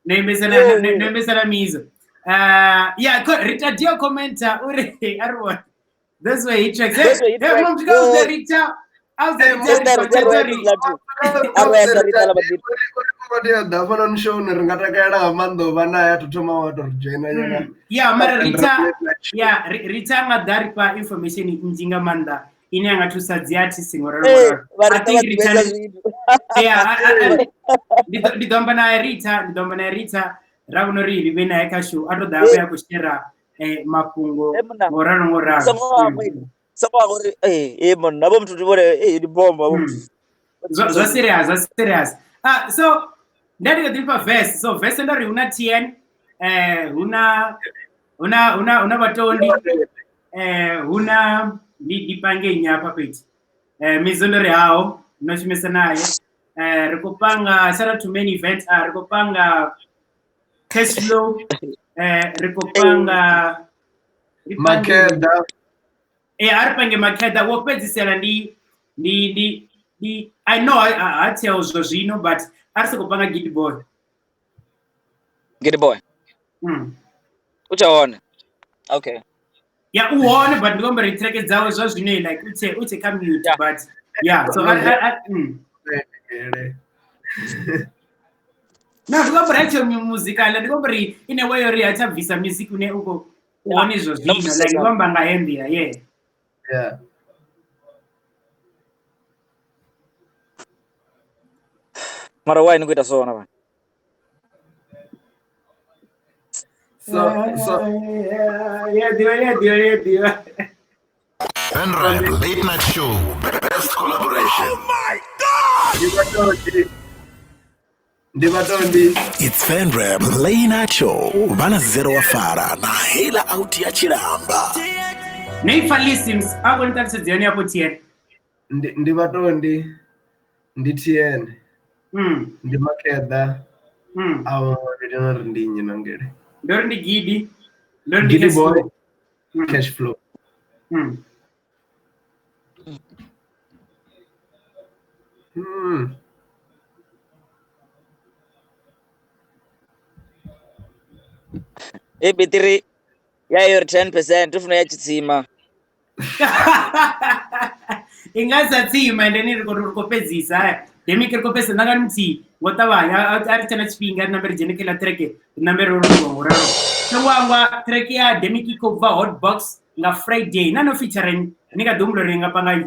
nembesana mizo yeah Rita dio commenta ure arwa that's why he tracks hey mom to go the Rita how's the yeah mara Rita madaripa information injinga manda ini anga tusadziati singororo I think Rita yeah ndidomba na Rita ravunori rivena yakashu atoda ya kushera mapungo ngoraro Someone mon nabo mtu tibore di bomba so serious so ndari ndipa verse so verse ndari una tien una batondi una dipange nyapa peti mizondore hao unachimesa naye rikopanga shout out to many events rikopanga cash flow rikopanga makeda aripange makeda wopedzisela ndi I know I tell Zozino but asikopanga Giddy Boy uchaona okay yeah uone but ngombe retrack zawo Zozino like uche commute but yeah so na ngombe acha musical and ngombe in a way ori acha visa music une uko uone Zozino like ngombe ngaendea yeah mara why nikuita sona bana yeah dio Rap Late Night Show, best collaboration. Oh my God! It's Fan Rap Late Night Show. Bana zero wafara na hela out ya chilamba. Neifa listings ako nitatse zioni hapo tien. Ndi tien. Ndi makeda. Awo ndina ndinyi nangere. Ndori ndi Giddy. Giddy Boy. Cash flow. Betiri ya your 10% ufuna ya chitsima ingaza tsima ndeni rikopedzisa Dermic rikopesa nakanti ngotavanya ari tena chipinga number jenekela track number rororo Songwangwa track ya Dermic cover Hotbox nga Friday. Nano featuring Nicodermic ringa pangai.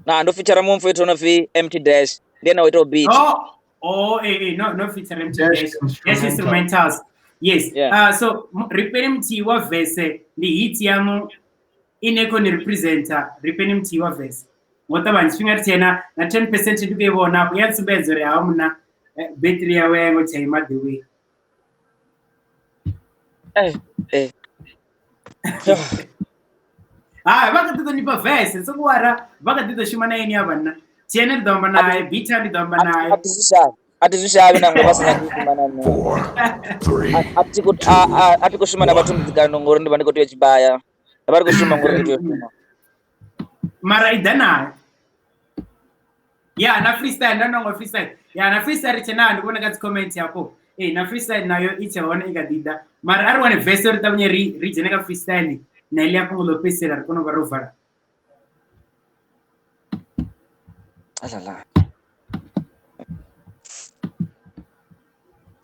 Na ndo feature mumfu yetu no fi Emtee Dash. Ndena weto beat. No feature Emtee Dash. Yes, instrumentals. Yes. Yeah. So Emtee wa verse ni hit yamu ineko ni representer Emtee wa verse. Ngota banchfinga tena na 10% ndikebona ku yansibezo re hamuna battery yawe ngo chaima the way. Vakatito nipa verse sokuwara vakatito shimana yeni yavana tiene ndomba naye beat andi ndomba naye atizvishavi nango vasina kushimana ati kushimana vatumdzikano ngori ndiva ndikotiyo chibaya vari kushuma ngori nditoshuma mara idanaye ya na freestyle ndanongo freestyle ya na freestyle chena ndikuona kati comment yako na freestyle nayo ichaona ikadida mara ari wane verse ri tabunye ri jeneka freestyle na ile yako ngolopesera kono barovara alala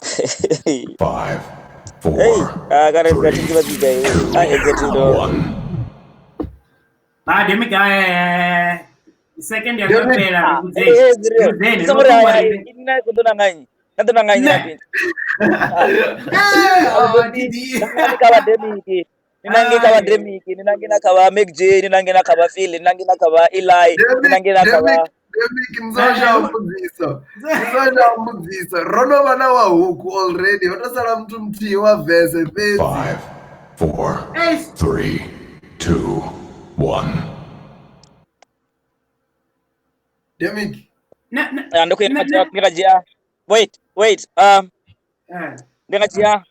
5 4 Dermic second ya pera ninangina Dermic ninangina kava Meg J ninangina kava Phil ninangina kava Eli ninangina kava Dermic mzosha rono vana wa huku already watasala mtu mtii wa verse 5 4 3 2 1 Dermic ndikajia wait ndikajia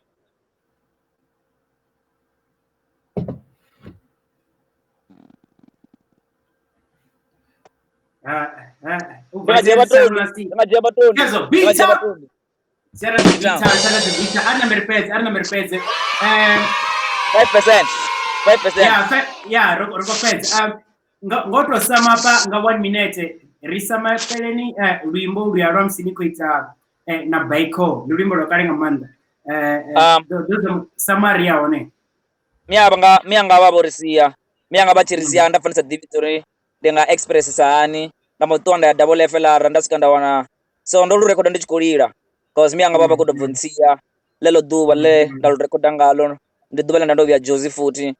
ngoto samapa nga 1 minute risama peleni luimbo lwa Ramsey Nico na Baiko luimbo lokalenga manda summary yaone mianga vavorisiya mianga vachirisiya ndafanisa divitori ndenga express saani ndamotonda ya double FLR ndasikanda wana so ndolurekoda ndichikulira cause mianga vava kudobvunsiya lelo duva le ndalurekoda ngalo ndiduva le ndandovya Josie futi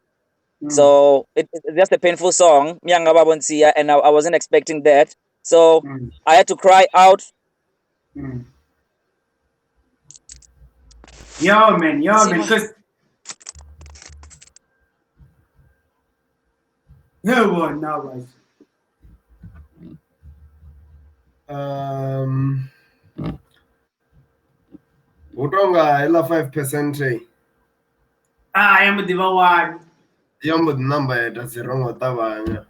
so it's just a painful song mianga vavonsiya and I wasn't expecting that so I had to cry out yo man cause utonga ila 5% yambo diva wadi yambo number yeta zirongo tabanya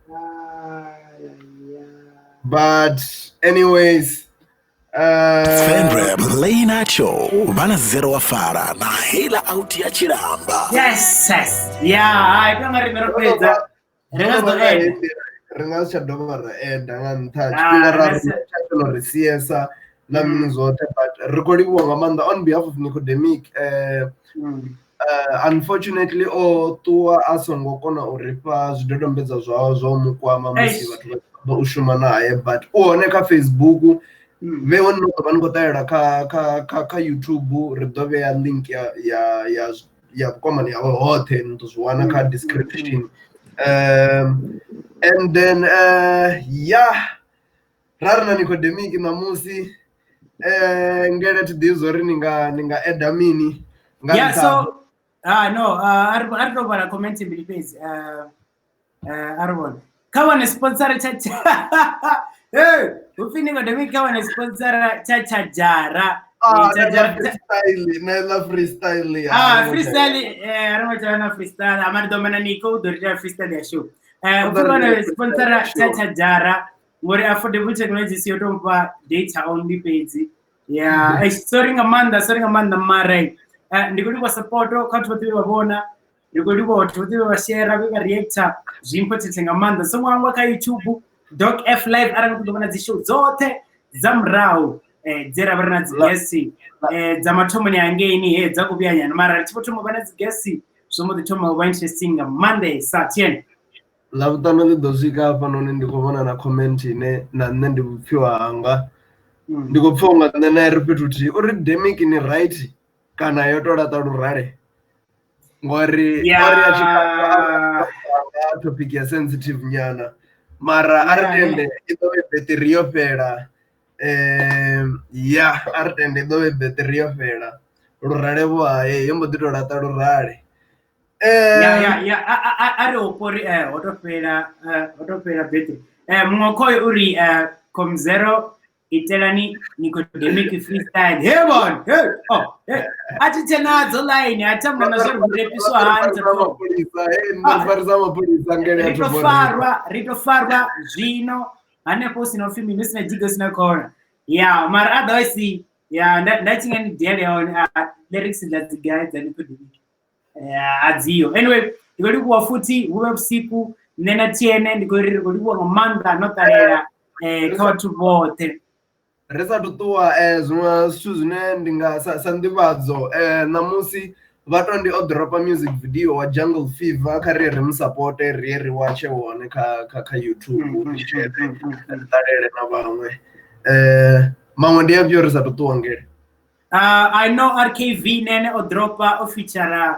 but anyways Fanrap Late Night Show vana zero wafara na hela out ya chiramba yes yeah kama rimeropeza ringa chadoma enda ngantha chipira ra risiesa la minzote but recording wanga manda on behalf of Nicodermic unfortunately tua asongo kona uripa zvidodombedza zvavo zvomukwama musi vatu ushuma naye but uoneka Facebook veonno vanongotaira ka YouTube ridove ya link ya kwamani yavo hothe ndozviwana ka description and then rari na Nicodermic namusi ngere tidizori ninga edamini yeah so no ardo para comment mbili page arwon kawa ni sponsor chacha ufini Nicodermic kawa ni sponsor chacha jara freestyle arama chana freestyle amar domana Nico dorja freestyle ya show ufini sponsor chacha jara ngori affordable technology siyotompa data only page yeah storing amanda mare ndikuri kwa support kati vativi vavona ndikuri kwa vativi vashare vika reactor zvimpo titenga manda somwe wangu ka YouTube Doc F live aranga kudomana dzishow zote zamrau dzera varina dzigesi dzamathomo yangeini he dzakubia nyana mara tipotomo vana dzigesi zvomo dzithomo kuva interesting Monday saa 10 lavutano lidosvika panoni ndikovona na comment ine na nne ndikupfiwa hanga ndikupfiwa unga nne naye ri fhethu kuti uri Dermic ni right kana yo to laṱa lurale ngori topic ya sensitive nyana mara aritende idove betiri yo fhela ya aritende idove betiri yo fhela lurale vho haye yo mbo ḓi to laṱa lurale ari opori otopela betri muṅwe khoyo uri komzero itelani Nicodermic freestyle hebon ati tenadzo line atamna nazvo kurepiswa hanzi ritofarwa zvino hanepo usina ufimi usina jigo usina kona mara otherwise ndatinga ni deli yaone lyrics dzadzigaidza Nicodermic adziyo anyway ndikolikuwa futi huve usiku nena tiene ndikolikuwa ngamanda anotarera kawatu vote risatu ṱuwa zwiṅwe zwithu zwine ndi nga sa nḓivhadzo namusi vha to ndi o dropa music video wa Jungle Fever kha ri musapote ri watshe wone kha YouTube ṱalele na vhaṅwe maṅwe ndi afhio risatu ṱuwa ngeli I know RKV nene o dropa o feature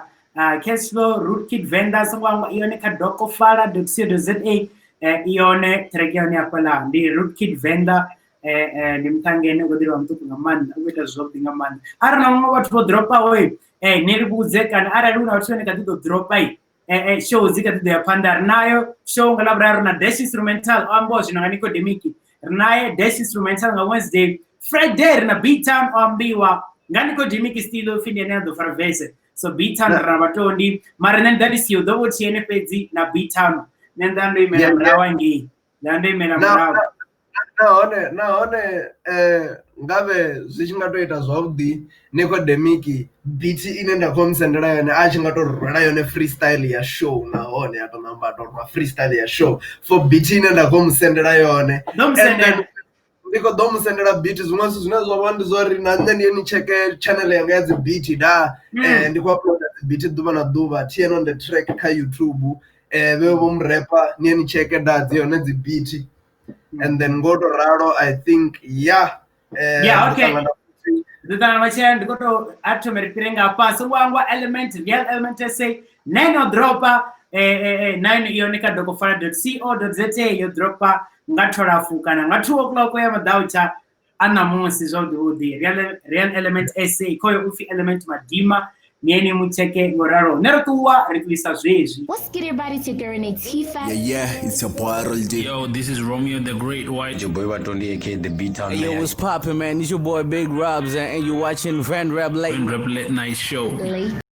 Cashflow Rootkid Vendor songwanga ione ka docofala.co.za ione track yone yakola ndi Rootkid Vendor ndimutangene kudirwa mtuku ngamanda uita zvobi ngamanda arina mumwe vatu vo dropa we neribudze kana arali una vatu veneka tido dropa show zika tido yapanda rinayo show ngalabra rina dash instrumental ambo zvinanga Nicodermic rinaye dash instrumental nga Wednesday Friday rina beat time ambiwa nga Nicodermic still findi nendo farvese so beat time rina vatondi mara nene dadisi yodovo tiene pedzi na beat time nendando imena mrawa ngi nendando imena mrawa nahone ngave zwi tshi nga to ita zwavhuḓi Nicodermic beat ine nda khou musendela yone a tshi nga to rwela yone freestyle ya show nahone a to namba to rwa freestyle ya show for beat ine nda khou musendela yone ndi khou ḓo musendela beat zwiṅwe zwithu zwine zwa vha ndi zwa uri na nṋe ndiye ni cheke channel yanga ya dzi beat ndi khou uploada dzi beat ḓuvha na ḓuvha tiye on the track kha YouTube vhe vho mrapa niye ni cheke dzi yone dzi beat and then go to Rado, I think, okay. Dutana machaya ndikoto atomeripiranga pa so wangwa real element say neno dropa nine ionika docofala.co.za yo dropa ngatola fukana ngatu 2 o'clock ya madaucha ana monsi zodi real element essay koyo ufi element madima nieni mucheke ngoraro nerotuwa riklisa zwezi. Let's get everybody to go in a T-Fast. Yeah, it's your boy Royalties. Yo, this is Romeo the Great White. Your boy Watondi aka the beat on. Yo, what's poppin', man? It's your boy Big Robs, and you watching Van Rap Late Night Show.